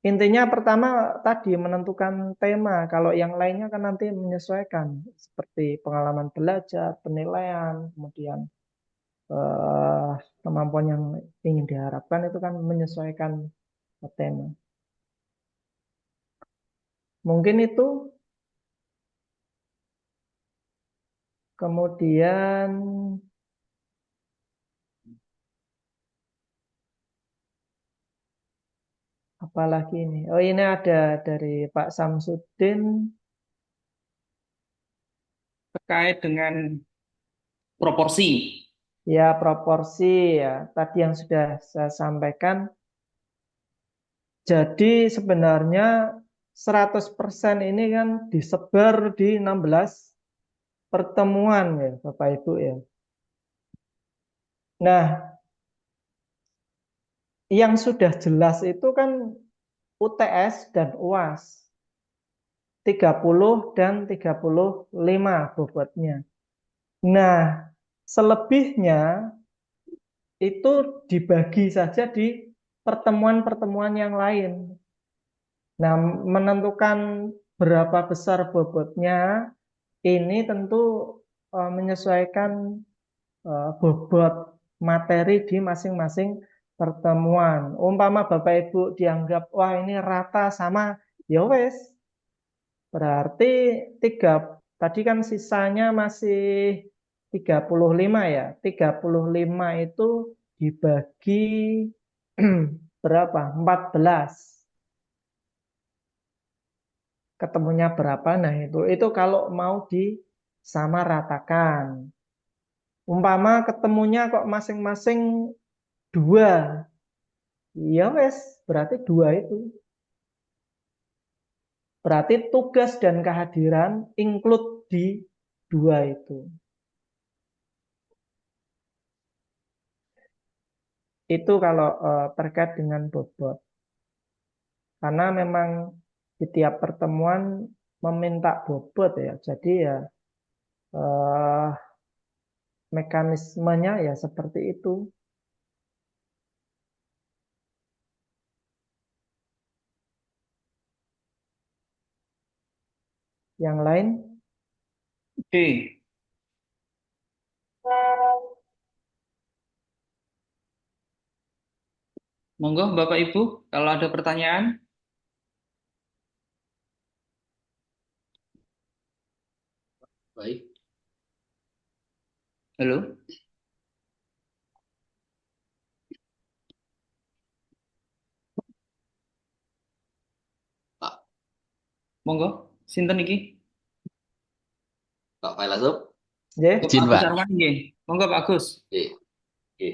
intinya pertama tadi menentukan tema. Kalau yang lainnya kan nanti menyesuaikan seperti pengalaman belajar, penilaian, kemudian eh, kemampuan yang ingin diharapkan itu kan menyesuaikan tema. Mungkin itu. Kemudian apalagi ini? Oh ini ada dari Pak Samsudin. Terkait dengan proporsi. Ya proporsi ya. Tadi yang sudah saya sampaikan. Jadi sebenarnya 100% ini kan disebar di 16 pertemuan ya Bapak Ibu ya. Nah, yang sudah jelas itu kan UTS dan UAS. 30 dan 35 bobotnya. Nah, selebihnya itu dibagi saja di pertemuan-pertemuan yang lain. Nah, menentukan berapa besar bobotnya ini tentu menyesuaikan bobot materi di masing-masing pertemuan. Umpama Bapak Ibu dianggap wah ini rata sama, ya wes. Berarti tiga tadi kan sisanya masih 35 ya. 35 itu dibagi berapa? 14. Ketemunya berapa? Nah, itu kalau mau disamaratakan. Umpama ketemunya kok masing-masing 2. Ya wes, berarti 2 itu. Berarti tugas dan kehadiran include di 2 itu. Itu kalau terkait dengan bobot. Karena memang di tiap pertemuan meminta bobot ya. Jadi ya eh, mekanismenya ya seperti itu. Yang lain? Oke. Monggo Bapak Ibu, kalau ada pertanyaan. Baik, Halo. Pak, Monggo, sinten iki? Pak Failasuf, Ya, Kok izin Pak Agus Pak. Arman nggih. Monggo Pak Agus. Oke, oke.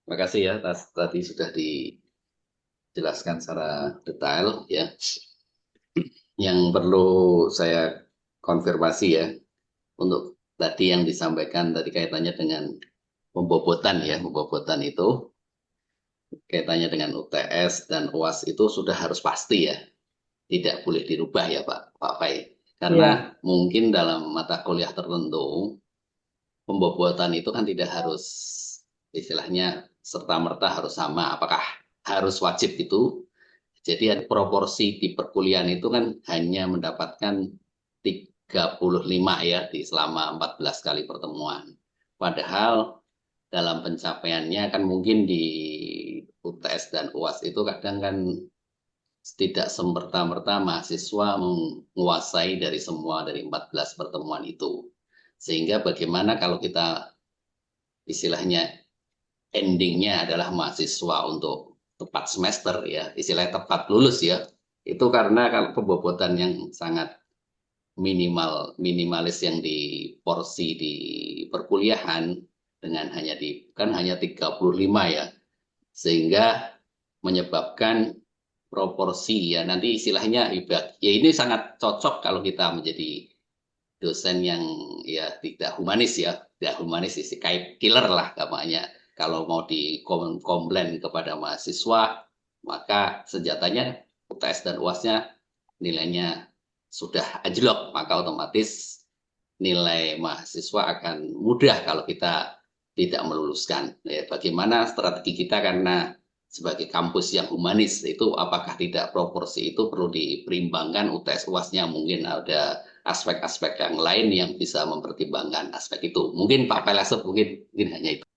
Terima kasih ya tadi sudah dijelaskan secara detail ya. Yang perlu saya konfirmasi ya untuk tadi yang disampaikan tadi kaitannya dengan pembobotan ya, pembobotan itu kaitannya dengan UTS dan UAS itu sudah harus pasti ya, tidak boleh dirubah ya Pak Fai. Karena iya. mungkin dalam mata kuliah tertentu pembobotan itu kan tidak harus istilahnya serta-merta harus sama. Apakah harus wajib itu? Jadi ada proporsi di perkuliahan itu kan hanya mendapatkan 35 ya di selama 14 kali pertemuan. Padahal dalam pencapaiannya kan mungkin di UTS dan UAS itu kadang kan tidak semerta-merta mahasiswa menguasai dari 14 pertemuan itu. Sehingga bagaimana kalau kita istilahnya endingnya adalah mahasiswa untuk tepat semester ya, istilahnya tepat lulus ya. Itu karena kalau pembobotan yang sangat minimalis yang di porsi di perkuliahan dengan hanya 35 ya. Sehingga menyebabkan proporsi ya. Nanti istilahnya ya ini sangat cocok kalau kita menjadi dosen yang ya tidak humanis ya, tidak humanis isi kayak killer lah gampangnya. Kalau mau komplain kepada mahasiswa, maka senjatanya UTS dan UASnya nilainya sudah anjlok, maka otomatis nilai mahasiswa akan mudah kalau kita tidak meluluskan. Ya, bagaimana strategi kita karena sebagai kampus yang humanis itu apakah tidak proporsi itu perlu diperimbangkan UTS UASnya, mungkin ada aspek-aspek yang lain yang bisa mempertimbangkan aspek itu. Mungkin Pak Pelasep mungkin hanya itu.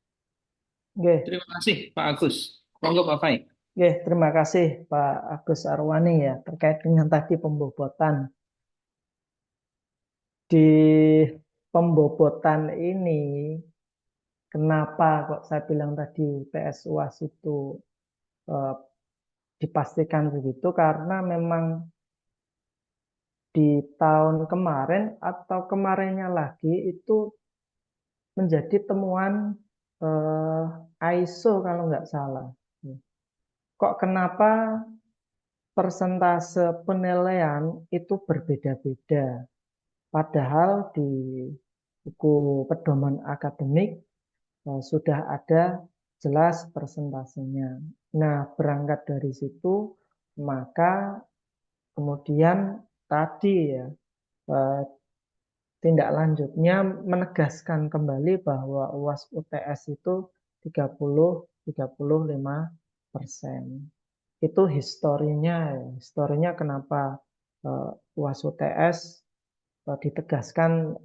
Oke, Terima kasih Pak Agus. Monggo Pak Fai. oke, terima kasih Pak Agus Arwani ya terkait dengan tadi pembobotan. Di pembobotan ini, kenapa kok saya bilang tadi UTS UAS itu eh, dipastikan begitu? Karena memang di tahun kemarin atau kemarinnya lagi itu menjadi temuan ISO kalau nggak salah. Kok kenapa persentase penilaian itu berbeda-beda? Padahal di buku pedoman akademik sudah ada jelas persentasenya. Nah, berangkat dari situ, maka kemudian tadi ya, tindak lanjutnya menegaskan kembali bahwa UAS UTS itu 30-35%. Itu historinya, ya. Historinya kenapa UAS UTS ditegaskan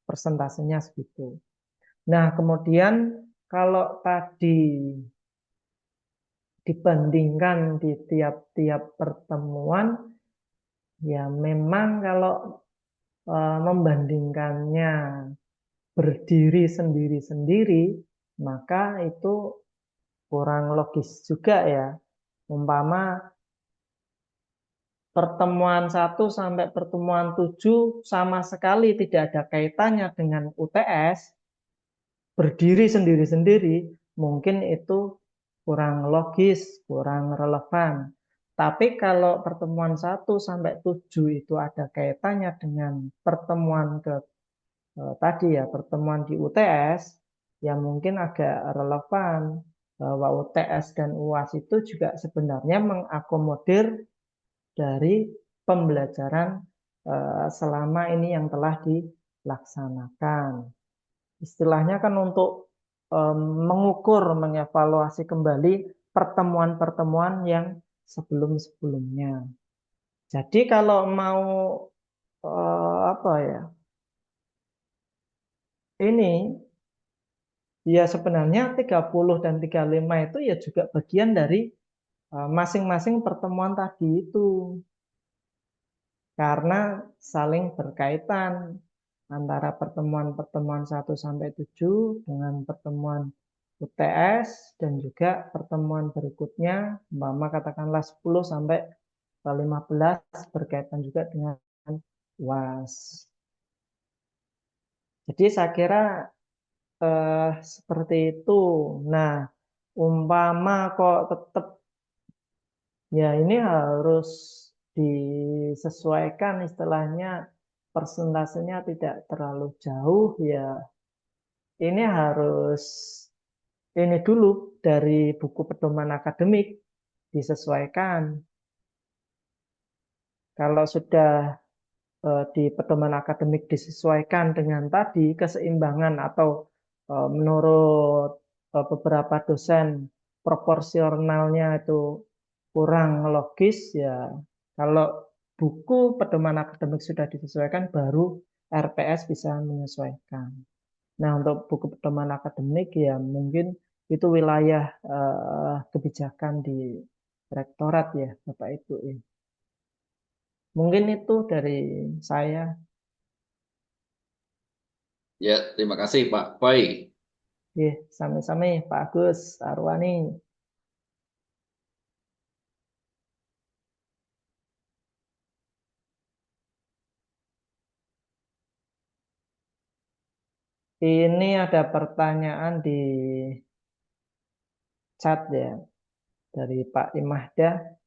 persentasenya segitu. Nah, kemudian kalau tadi dibandingkan di tiap-tiap pertemuan, ya memang kalau membandingkannya berdiri sendiri-sendiri, maka itu kurang logis juga ya. Umpama pertemuan 1 sampai pertemuan 7 sama sekali tidak ada kaitannya dengan UTS, berdiri sendiri-sendiri, mungkin itu kurang logis, kurang relevan. Tapi kalau pertemuan 1 sampai 7 itu ada kaitannya dengan pertemuan tadi ya, pertemuan di UTS, ya mungkin agak relevan bahwa UTS dan UAS itu juga sebenarnya mengakomodir dari pembelajaran selama ini yang telah dilaksanakan. Istilahnya kan untuk mengukur, mengevaluasi kembali pertemuan-pertemuan yang sebelum-sebelumnya. Jadi kalau mau apa ya, ini ya sebenarnya 30 dan 35 itu ya juga bagian dari masing-masing pertemuan tadi itu. Karena saling berkaitan antara pertemuan-pertemuan 1 sampai 7 dengan pertemuan UTS dan juga pertemuan berikutnya, umpama katakanlah 10 sampai 15 berkaitan juga dengan UAS. Jadi saya kira seperti itu. Nah, umpama kok tetap ya ini harus disesuaikan istilahnya persentasenya tidak terlalu jauh ya. Ini harus ini dulu dari buku pedoman akademik disesuaikan. Kalau sudah di pedoman akademik disesuaikan dengan tadi keseimbangan atau menurut beberapa dosen proporsionalnya itu kurang logis ya. Kalau buku pedoman akademik sudah disesuaikan baru RPS bisa menyesuaikan. Nah, untuk buku pedoman akademik ya mungkin itu wilayah kebijakan di rektorat ya, Bapak Ibu. Mungkin itu dari saya. Ya, terima kasih Pak Boy. Sami-sami Pak Agus Arwani. Ini ada pertanyaan di chat ya dari Pak Imahda.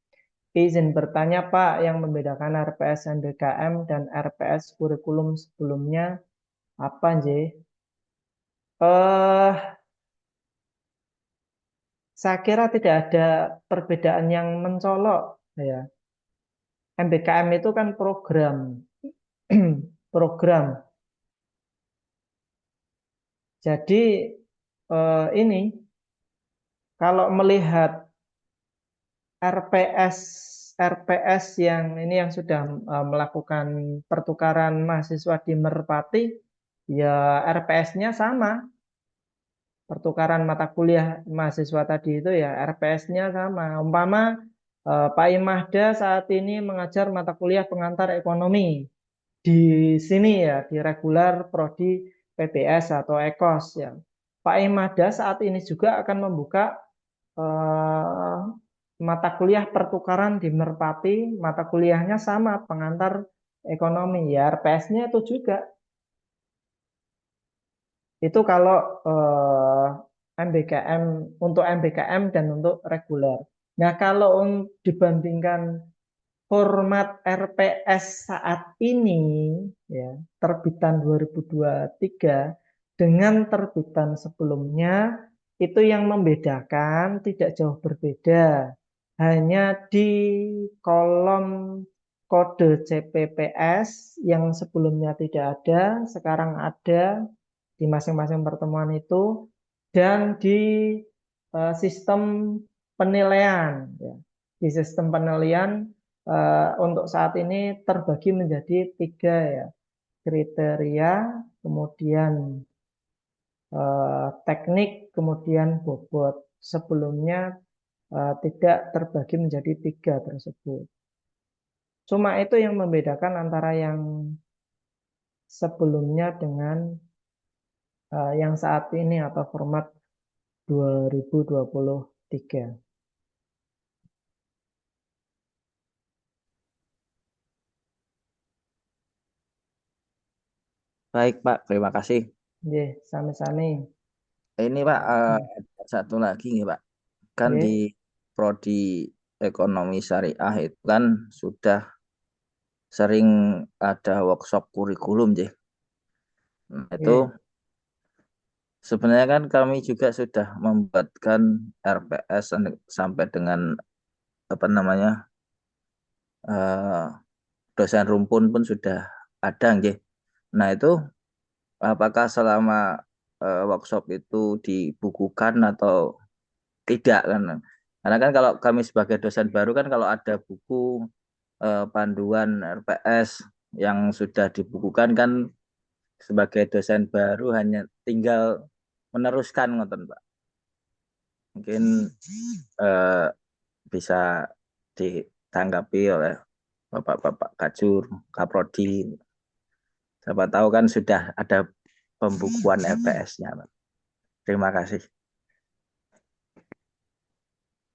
Izin bertanya Pak, yang membedakan RPS MBKM dan RPS kurikulum sebelumnya apa, J? Eh, saya kira tidak ada perbedaan yang mencolok, ya. MBKM itu kan program, program. Jadi ini kalau melihat RPS RPS yang ini yang sudah melakukan pertukaran mahasiswa di Merpati, ya RPS-nya sama. Pertukaran mata kuliah mahasiswa tadi itu ya RPS-nya sama. Umpama Pak Imahda saat ini mengajar mata kuliah pengantar ekonomi di sini ya, di regular prodi PBS atau EKOS ya. Pak Imahda saat ini juga akan membuka eh, mata kuliah pertukaran di Merpati, mata kuliahnya sama pengantar ekonomi ya, RPS-nya itu juga. Itu kalau MBKM, untuk MBKM dan untuk reguler. Nah, kalau dibandingkan format RPS saat ini, ya, terbitan 2023 dengan terbitan sebelumnya, itu yang membedakan tidak jauh berbeda. Hanya di kolom kode CPPS yang sebelumnya tidak ada, sekarang ada di masing-masing pertemuan itu, dan di sistem penilaian. Ya. Di sistem penilaian untuk saat ini terbagi menjadi 3 ya, kriteria, kemudian teknik, kemudian bobot. Sebelumnya tidak terbagi menjadi 3 tersebut. Cuma itu yang membedakan antara yang sebelumnya dengan yang saat ini atau format 2023. Baik Pak, terima kasih. Nggih, sami-sami. Ini Pak, ada satu lagi nih Pak. Kan di Nggih, prodi ekonomi syariah itu kan sudah sering ada workshop kurikulum, Jih. Nah, itu nggih, sebenarnya kan kami juga sudah membuatkan RPS sampai dengan apa namanya eh, dosen rumpun pun sudah ada, Jih. Nah, itu apakah selama workshop itu dibukukan atau tidak kan? Karena kan kalau kami sebagai dosen baru kan kalau ada buku panduan RPS yang sudah dibukukan kan sebagai dosen baru hanya tinggal meneruskan ngoten Pak. Mungkin eh, bisa ditanggapi oleh Bapak-bapak Kajur, Kaprodi. Siapa tahu kan sudah ada pembukuan RPS-nya Pak. Terima kasih.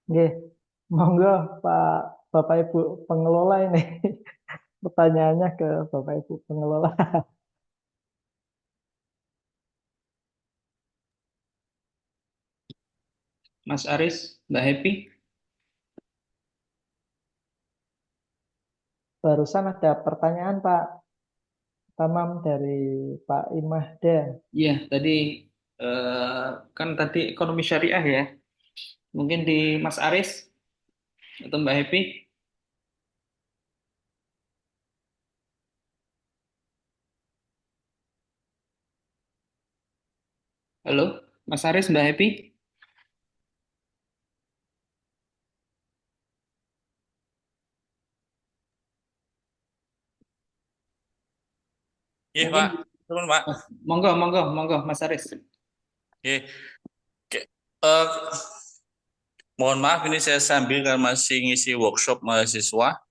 nggih. Monggo Pak Bapak Ibu pengelola ini. Pertanyaannya ke Bapak Ibu pengelola. Mas Aris, Mbak Happy. Barusan ada pertanyaan Pak Tamam dari Pak Imahda. Iya, tadi kan tadi ekonomi syariah ya. Mungkin di Mas Aris atau Mbak Happy. Halo, Mas Aris, Mbak Happy. Iya Mungkin Pak, teman Pak. monggo, monggo, monggo, Mas Aris. Iya. Oke. Eh, mohon maaf ini saya sambil kan masih ngisi workshop mahasiswa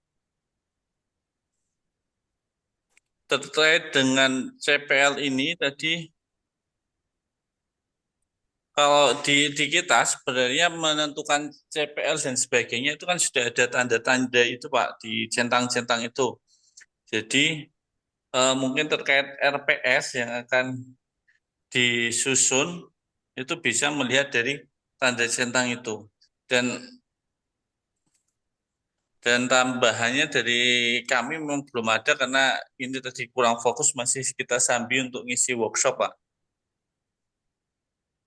terkait dengan CPL ini tadi. Kalau di kita sebenarnya menentukan CPL dan sebagainya itu kan sudah ada tanda-tanda itu Pak di centang-centang itu. Jadi mungkin terkait RPS yang akan disusun itu bisa melihat dari tanda centang itu. Dan Dan tambahannya dari kami memang belum ada karena ini tadi kurang fokus, masih kita sambil untuk ngisi workshop, Pak.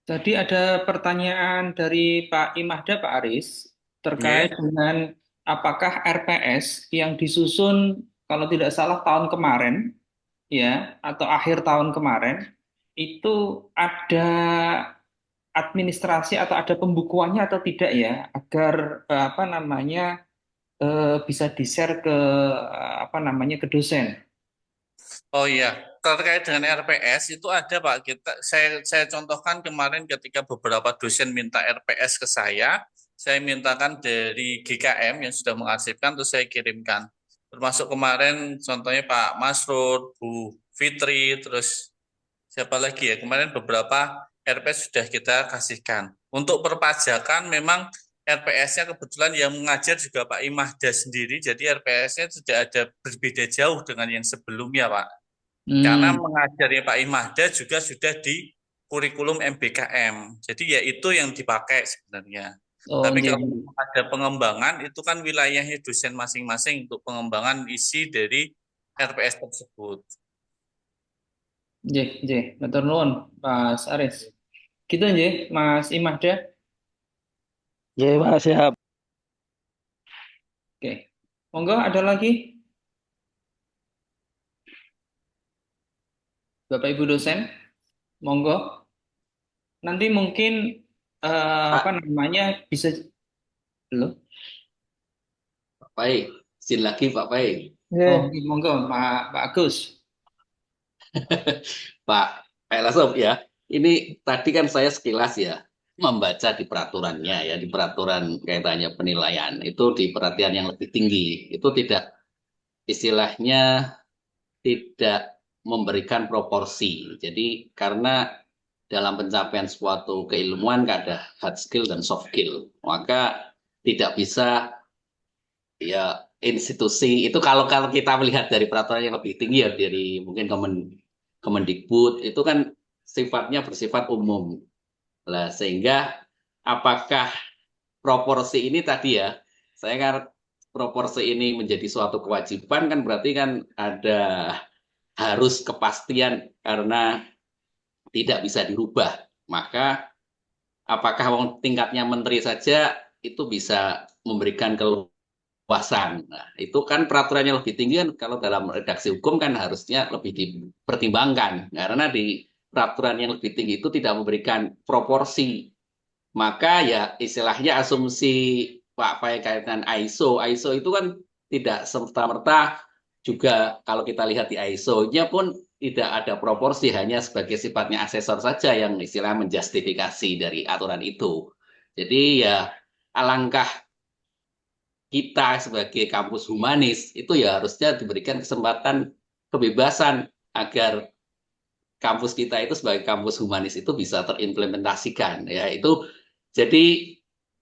Tadi ada pertanyaan dari Pak Imahda, Pak Aris, terkait Nggih. dengan apakah RPS yang disusun kalau tidak salah tahun kemarin, ya, atau akhir tahun kemarin, itu ada administrasi atau ada pembukuannya atau tidak ya, agar apa namanya bisa di-share ke apa namanya ke dosen. Oh iya, terkait dengan RPS itu ada Pak. Saya contohkan kemarin ketika beberapa dosen minta RPS ke saya mintakan dari GKM yang sudah mengarsipkan terus saya kirimkan. Termasuk kemarin contohnya Pak Masrur, Bu Fitri, terus siapa lagi ya? Kemarin beberapa RPS sudah kita kasihkan. Untuk perpajakan memang RPS-nya kebetulan yang mengajar juga Pak Imahda sendiri, jadi RPS-nya tidak ada berbeda jauh dengan yang sebelumnya Pak. Karena Hmm. mengajarnya Pak Imahda juga sudah di kurikulum MBKM. Jadi ya itu yang dipakai sebenarnya. Oh, Tapi nggih. kalau ada pengembangan, itu kan wilayahnya dosen masing-masing untuk pengembangan isi dari RPS tersebut. Nggih, nggih. Matur nuwun, Mas Aris. Gitu nggih, Mas Imahda. Ya, Pak, siap. Oke. Monggo ada lagi? Bapak Ibu dosen, monggo. Nanti mungkin apa Pak, namanya bisa belum? Pak Pai, izin lagi Pak Pai. Oh, Nggih, monggo Pak Agus. Pak Lasop ya, ini tadi kan saya sekilas ya membaca di peraturannya ya, di peraturan kaitannya penilaian itu di perhatian yang lebih tinggi itu tidak istilahnya tidak memberikan proporsi. Jadi karena dalam pencapaian suatu keilmuan ada hard skill dan soft skill, maka tidak bisa ya institusi itu kalau kalau kita melihat dari peraturan yang lebih tinggi ya dari mungkin Kemendikbud itu kan sifatnya bersifat umum lah sehingga apakah proporsi ini tadi ya saya kan proporsi ini menjadi suatu kewajiban kan berarti kan ada harus kepastian karena tidak bisa dirubah maka apakah tingkatnya menteri saja itu bisa memberikan keluasan. Nah, itu kan peraturannya lebih tinggi kan kalau dalam redaksi hukum kan harusnya lebih dipertimbangkan karena di peraturan yang lebih tinggi itu tidak memberikan proporsi. Maka ya istilahnya asumsi Pak Pai kaitan ISO, ISO itu kan tidak serta-merta juga kalau kita lihat di ISO-nya pun tidak ada proporsi hanya sebagai sifatnya asesor saja yang istilah menjustifikasi dari aturan itu. Jadi ya alangkah kita sebagai kampus humanis itu ya harusnya diberikan kesempatan kebebasan agar kampus kita itu sebagai kampus humanis itu bisa terimplementasikan ya itu jadi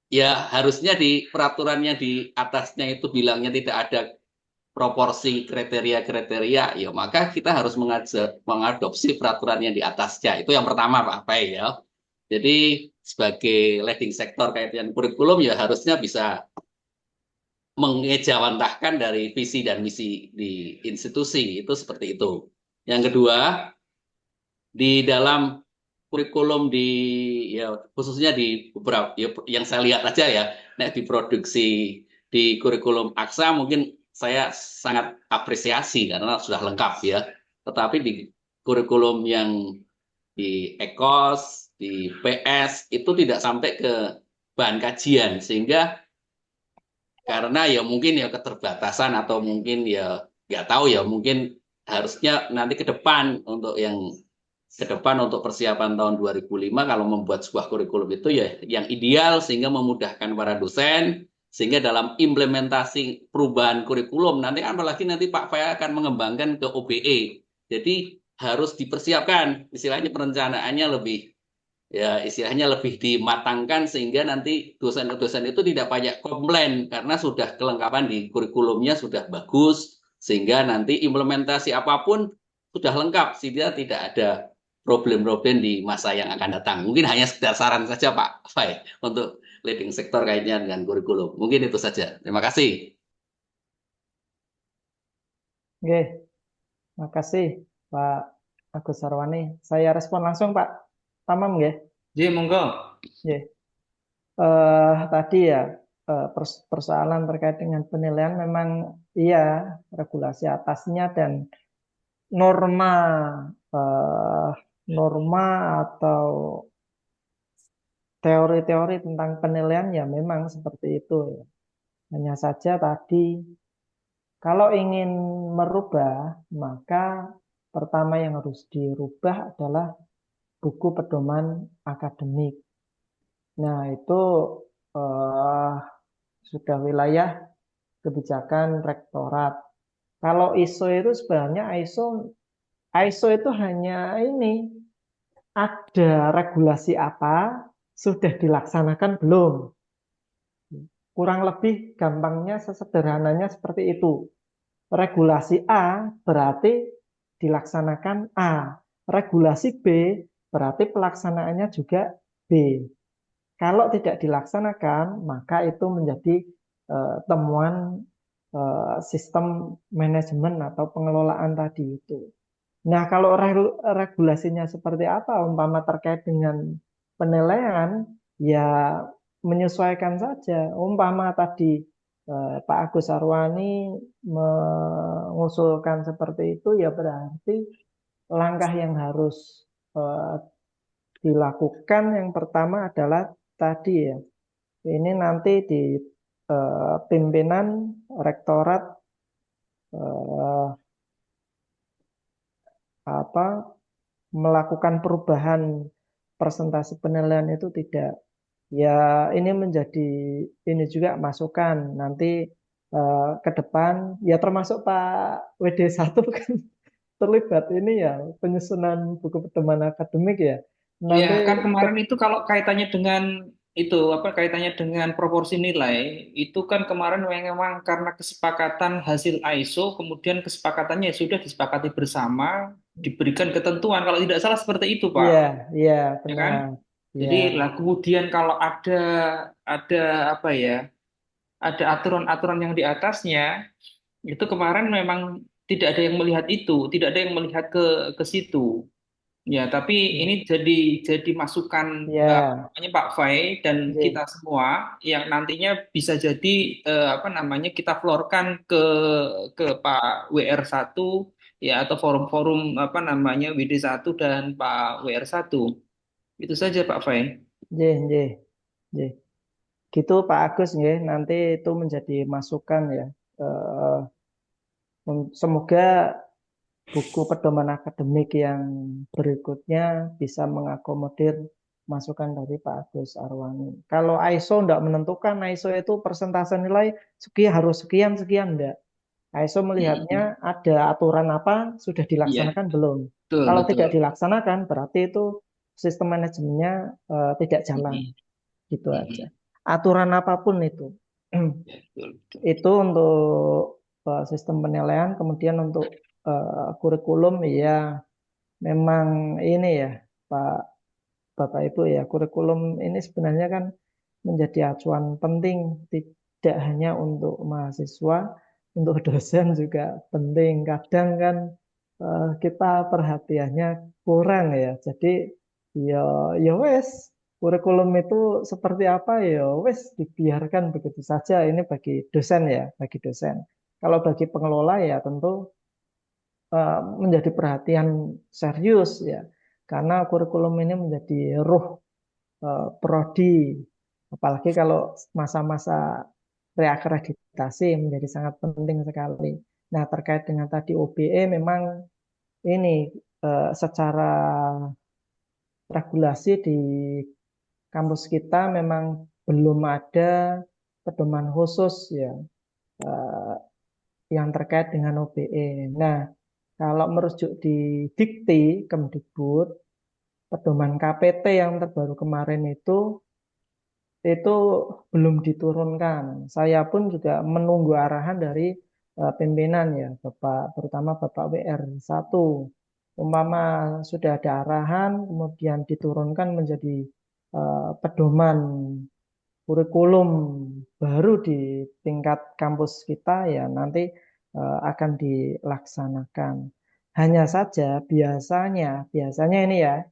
ya harusnya di peraturannya di atasnya itu bilangnya tidak ada proporsi kriteria-kriteria ya maka kita harus mengadopsi peraturan yang di atasnya itu yang pertama Pak Pai ya jadi sebagai leading sektor kaitan kurikulum ya harusnya bisa mengejawantahkan dari visi dan misi di institusi itu seperti itu. Yang kedua, di dalam kurikulum di ya khususnya di beberapa ya, yang saya lihat aja ya, nek diproduksi di kurikulum AKSA mungkin saya sangat apresiasi karena sudah lengkap ya. Tetapi di kurikulum yang di EKOS, di PS itu tidak sampai ke bahan kajian sehingga karena ya mungkin ya keterbatasan atau mungkin ya nggak tahu ya mungkin harusnya nanti ke depan untuk yang ke depan untuk persiapan tahun 2005 kalau membuat sebuah kurikulum itu ya yang ideal sehingga memudahkan para dosen sehingga dalam implementasi perubahan kurikulum nanti apalagi nanti Pak Faya akan mengembangkan ke OBE jadi harus dipersiapkan istilahnya perencanaannya lebih ya istilahnya lebih dimatangkan sehingga nanti dosen-dosen itu tidak banyak komplain karena sudah kelengkapan di kurikulumnya sudah bagus sehingga nanti implementasi apapun sudah lengkap sehingga tidak ada problem-problem di masa yang akan datang. Mungkin hanya sekedar saran saja Pak Fai untuk leading sektor kaitannya dengan kurikulum. Mungkin itu saja. Terima kasih. Oke, makasih Pak Agus Sarwani. Saya respon langsung Pak Tamam nggih. Jadi monggo. Nggih. Tadi ya persoalan terkait dengan penilaian memang iya regulasi atasnya dan norma eh, norma atau teori-teori tentang penilaian ya memang seperti itu ya. Hanya saja tadi kalau ingin merubah maka pertama yang harus dirubah adalah buku pedoman akademik. Nah, itu eh, sudah wilayah kebijakan rektorat. Kalau ISO itu sebenarnya ISO itu hanya ini ada regulasi apa sudah dilaksanakan belum. Kurang lebih gampangnya sesederhananya seperti itu. Regulasi A berarti dilaksanakan A. Regulasi B berarti pelaksanaannya juga B. Kalau tidak dilaksanakan, maka itu menjadi temuan sistem manajemen atau pengelolaan tadi itu. Nah, kalau regulasinya seperti apa, umpama terkait dengan penilaian, ya menyesuaikan saja. Umpama tadi Pak Agus Sarwani mengusulkan seperti itu, ya berarti langkah yang harus eh, dilakukan yang pertama adalah tadi ya, ini nanti di pimpinan rektorat eh, apa melakukan perubahan presentasi penilaian itu tidak. Ya, ini menjadi ini juga masukan nanti ke depan ya termasuk Pak WD1 kan terlibat ini ya penyusunan buku pedoman akademik ya. Ya, Nanti kan kemarin itu kalau kaitannya dengan itu apa kaitannya dengan proporsi nilai itu kan kemarin memang karena kesepakatan hasil ISO kemudian kesepakatannya sudah disepakati bersama diberikan ketentuan kalau tidak salah seperti itu Pak iya, iya ya kan benar. Iya, jadi lah kemudian kalau ada apa ya ada aturan-aturan yang di atasnya itu kemarin memang tidak ada yang melihat itu tidak ada yang melihat ke situ. Ya, tapi ini jadi masukan iya, namanya Pak Fai dan iya. kita semua yang nantinya bisa jadi apa namanya kita florkan ke Pak WR1 ya atau forum-forum apa namanya WD1 dan Pak WR1. Itu saja Pak Fai. Nggih, nggih, nggih. Gitu Pak Agus nggih, nanti itu menjadi masukan ya. Eh, Semoga buku pedoman akademik yang berikutnya bisa mengakomodir masukan dari Pak Agus Arwani. Kalau ISO tidak menentukan, ISO itu persentase nilai sekian harus sekian sekian enggak. ISO melihatnya Mm-mm. ada aturan apa sudah Iya, dilaksanakan belum. betul Kalau betul. tidak dilaksanakan berarti itu sistem manajemennya tidak jalan. Mm-mm. Gitu aja. Mm-mm. Aturan apapun itu. Ya, betul betul. Itu untuk sistem penilaian, kemudian untuk kurikulum ya memang ini ya Pak Bapak Ibu ya kurikulum ini sebenarnya kan menjadi acuan penting tidak hanya untuk mahasiswa, untuk dosen juga penting. Kadang kan kita perhatiannya kurang ya. Jadi ya ya wes kurikulum itu seperti apa ya wes dibiarkan begitu saja. Ini bagi dosen ya, bagi dosen. Kalau bagi pengelola ya tentu menjadi perhatian serius ya. Karena kurikulum ini menjadi ruh prodi. Apalagi kalau masa-masa reakreditasi menjadi sangat penting sekali. Nah, terkait dengan tadi OBE memang ini secara regulasi di kampus kita memang belum ada pedoman khusus ya eh, yang terkait dengan OBE. Nah, kalau merujuk di Dikti Kemdikbud, pedoman KPT yang terbaru kemarin itu belum diturunkan. Saya pun juga menunggu arahan dari pimpinan ya, terutama Bapak WR1. Umpama sudah ada arahan, kemudian diturunkan menjadi pedoman kurikulum baru di tingkat kampus kita ya nanti akan dilaksanakan. Hanya saja biasanya ini ya,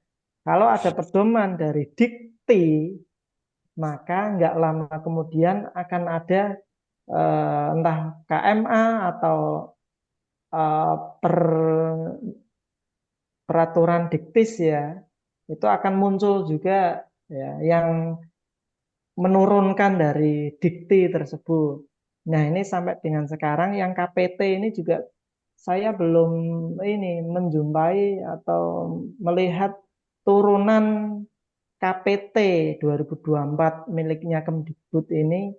kalau ada pedoman dari dikti, maka nggak lama kemudian akan ada entah KMA atau eh, per peraturan diktis ya, itu akan muncul juga ya yang menurunkan dari dikti tersebut. Nah, ini sampai dengan sekarang yang KPT ini juga saya belum ini menjumpai atau melihat turunan KPT 2024 miliknya Kemdikbud ini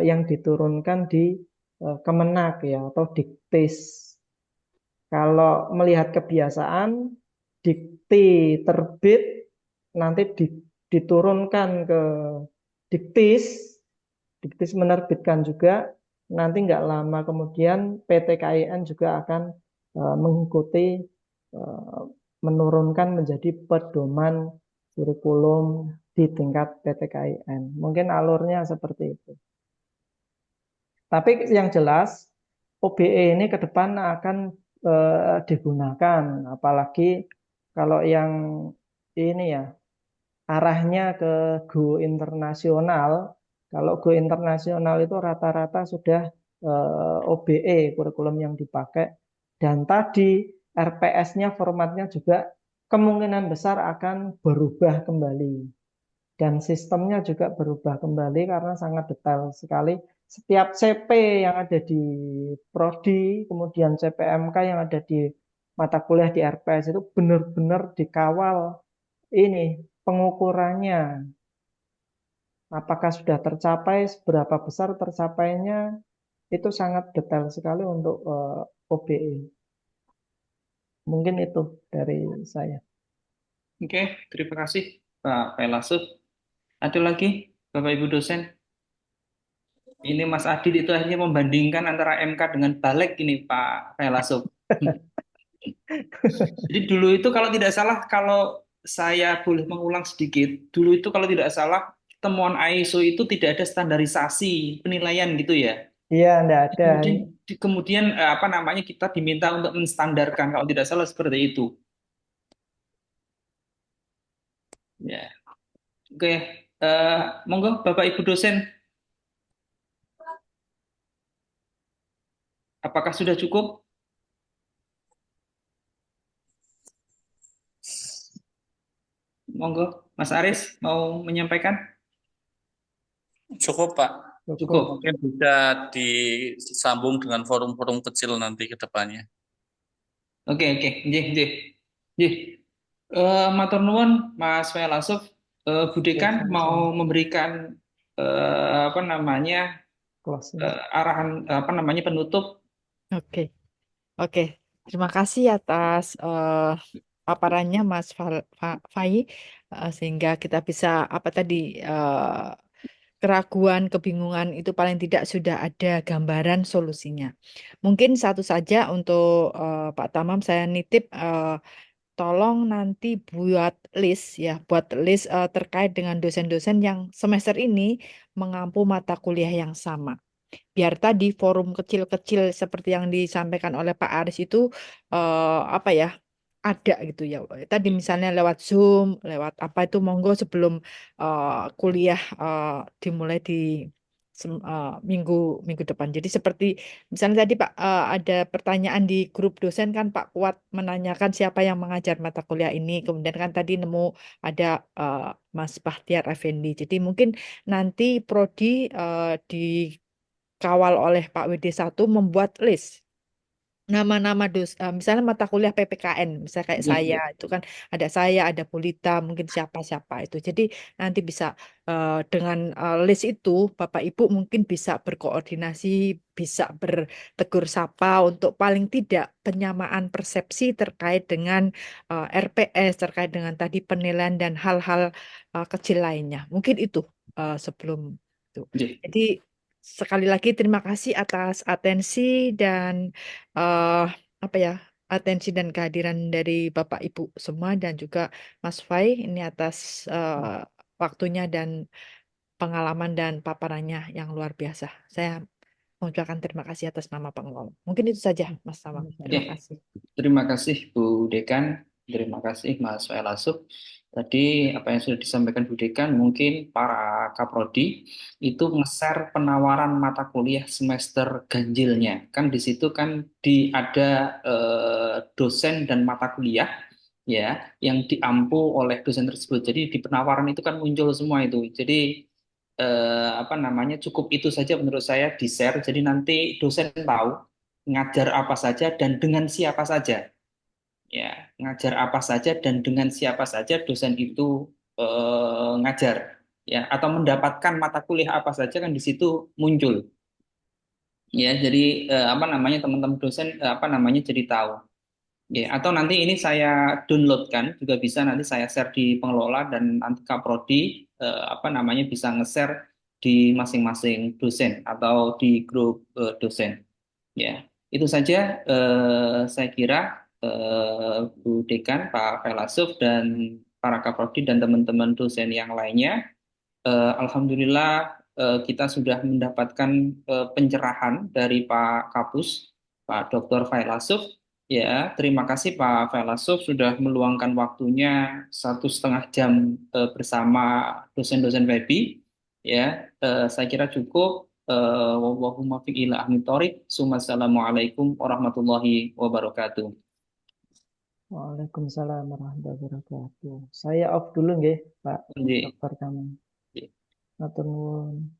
yang diturunkan di Kemenak ya atau Diktis. Kalau melihat kebiasaan, dikti terbit, nanti diturunkan ke diktis, diktis menerbitkan juga, nanti nggak lama kemudian PT KIN juga akan mengikuti menurunkan menjadi pedoman kurikulum di tingkat PT KIN. Mungkin alurnya seperti itu. Tapi yang jelas OBE ini ke depan akan digunakan, apalagi kalau yang ini ya arahnya ke go internasional. Kalau go internasional itu rata-rata sudah OBE kurikulum yang dipakai, dan tadi RPS-nya formatnya juga kemungkinan besar akan berubah kembali. Dan sistemnya juga berubah kembali karena sangat detail sekali. Setiap CP yang ada di Prodi, kemudian CPMK yang ada di mata kuliah di RPS itu benar-benar dikawal ini pengukurannya. Apakah sudah tercapai, seberapa besar tercapainya, itu sangat detail sekali untuk OBE. Mungkin itu dari saya. Oke, terima kasih Pak Failasuf. Ada lagi Bapak Ibu dosen? Ini Mas Adit itu akhirnya membandingkan antara MK dengan Balik ini Pak Failasuf. Jadi dulu itu kalau tidak salah, kalau saya boleh mengulang sedikit, dulu itu kalau tidak salah temuan ISO itu tidak ada standarisasi penilaian gitu ya. Iya, enggak ada. Kemudian apa namanya kita diminta untuk menstandarkan kalau tidak salah seperti itu. Ya, oke. Monggo Bapak Ibu dosen, apakah sudah cukup? Monggo, Mas Aris mau menyampaikan? Cukup, Pak. Cukup. Mungkin bisa disambung dengan forum-forum kecil nanti ke depannya. Oke, nggih, nggih. Nggih. Matur nuwun Mas Failasuf. Budekan mau memberikan apa namanya arahan apa namanya penutup. Oke, oke. Terima kasih atas paparannya Mas Fai, sehingga kita bisa apa tadi keraguan, kebingungan itu paling tidak sudah ada gambaran solusinya. Mungkin satu saja untuk Pak Tamam saya nitip tolong nanti buat list ya, buat list terkait dengan dosen-dosen yang semester ini mengampu mata kuliah yang sama. Biar tadi forum kecil-kecil seperti yang disampaikan oleh Pak Aris itu apa ya, ada gitu ya. Tadi misalnya lewat Zoom, lewat apa itu monggo sebelum kuliah dimulai di minggu minggu depan. Jadi seperti misalnya tadi Pak ada pertanyaan di grup dosen kan Pak Kuat menanyakan siapa yang mengajar mata kuliah ini. Kemudian kan tadi nemu ada Mas Bahtiar Effendi. Jadi mungkin nanti prodi dikawal oleh Pak WD1 membuat list nama-nama misalnya mata kuliah PPKN, misalnya kayak saya itu kan ada saya, ada Bulita, mungkin siapa-siapa itu. Jadi nanti bisa dengan list itu Bapak Ibu mungkin bisa berkoordinasi, bisa bertegur sapa untuk paling tidak penyamaan persepsi terkait dengan RPS, terkait dengan tadi penilaian dan hal-hal kecil lainnya. Mungkin itu sebelum itu. Jadi sekali lagi terima kasih atas atensi dan eh apa ya, atensi dan kehadiran dari Bapak Ibu semua dan juga Mas Fai ini atas waktunya dan pengalaman dan paparannya yang luar biasa. Saya mengucapkan terima kasih atas nama pengelola. Mungkin itu saja, Mas Tama. Terima Oke, kasih. terima kasih Bu Dekan, terima kasih Mas Felasuf. Tadi apa yang sudah disampaikan Bu Dekan, mungkin para kaprodi itu nge-share penawaran mata kuliah semester ganjilnya. Kan di situ kan ada dosen dan mata kuliah ya yang diampu oleh dosen tersebut. Jadi di penawaran itu kan muncul semua itu. Jadi apa namanya cukup itu saja menurut saya di-share. Jadi nanti dosen tahu ngajar apa saja dan dengan siapa saja ya ngajar apa saja dan dengan siapa saja dosen itu ngajar ya atau mendapatkan mata kuliah apa saja kan di situ muncul ya jadi apa namanya teman-teman dosen apa namanya jadi tahu ya atau nanti ini saya downloadkan juga bisa nanti saya share di pengelola dan nanti Kaprodi apa namanya bisa nge-share di masing-masing dosen atau di grup dosen. Ya, itu saja saya kira Bu Dekan, Pak Felasuf, dan para Kaprodi dan teman-teman dosen yang lainnya. Alhamdulillah kita sudah mendapatkan pencerahan dari Pak Kapus, Pak Dr. Felasuf. Ya, terima kasih Pak Felasuf sudah meluangkan waktunya 1,5 jam bersama dosen-dosen WEBI. Ya, saya kira cukup. Wallahu muwaffiq ila ahli thoriq. Assalamualaikum warahmatullahi wabarakatuh. Waalaikumsalam warahmatullahi wabarakatuh. Saya off dulu nggih, Pak Nggih. Dokter Kamal. Matur nuwun.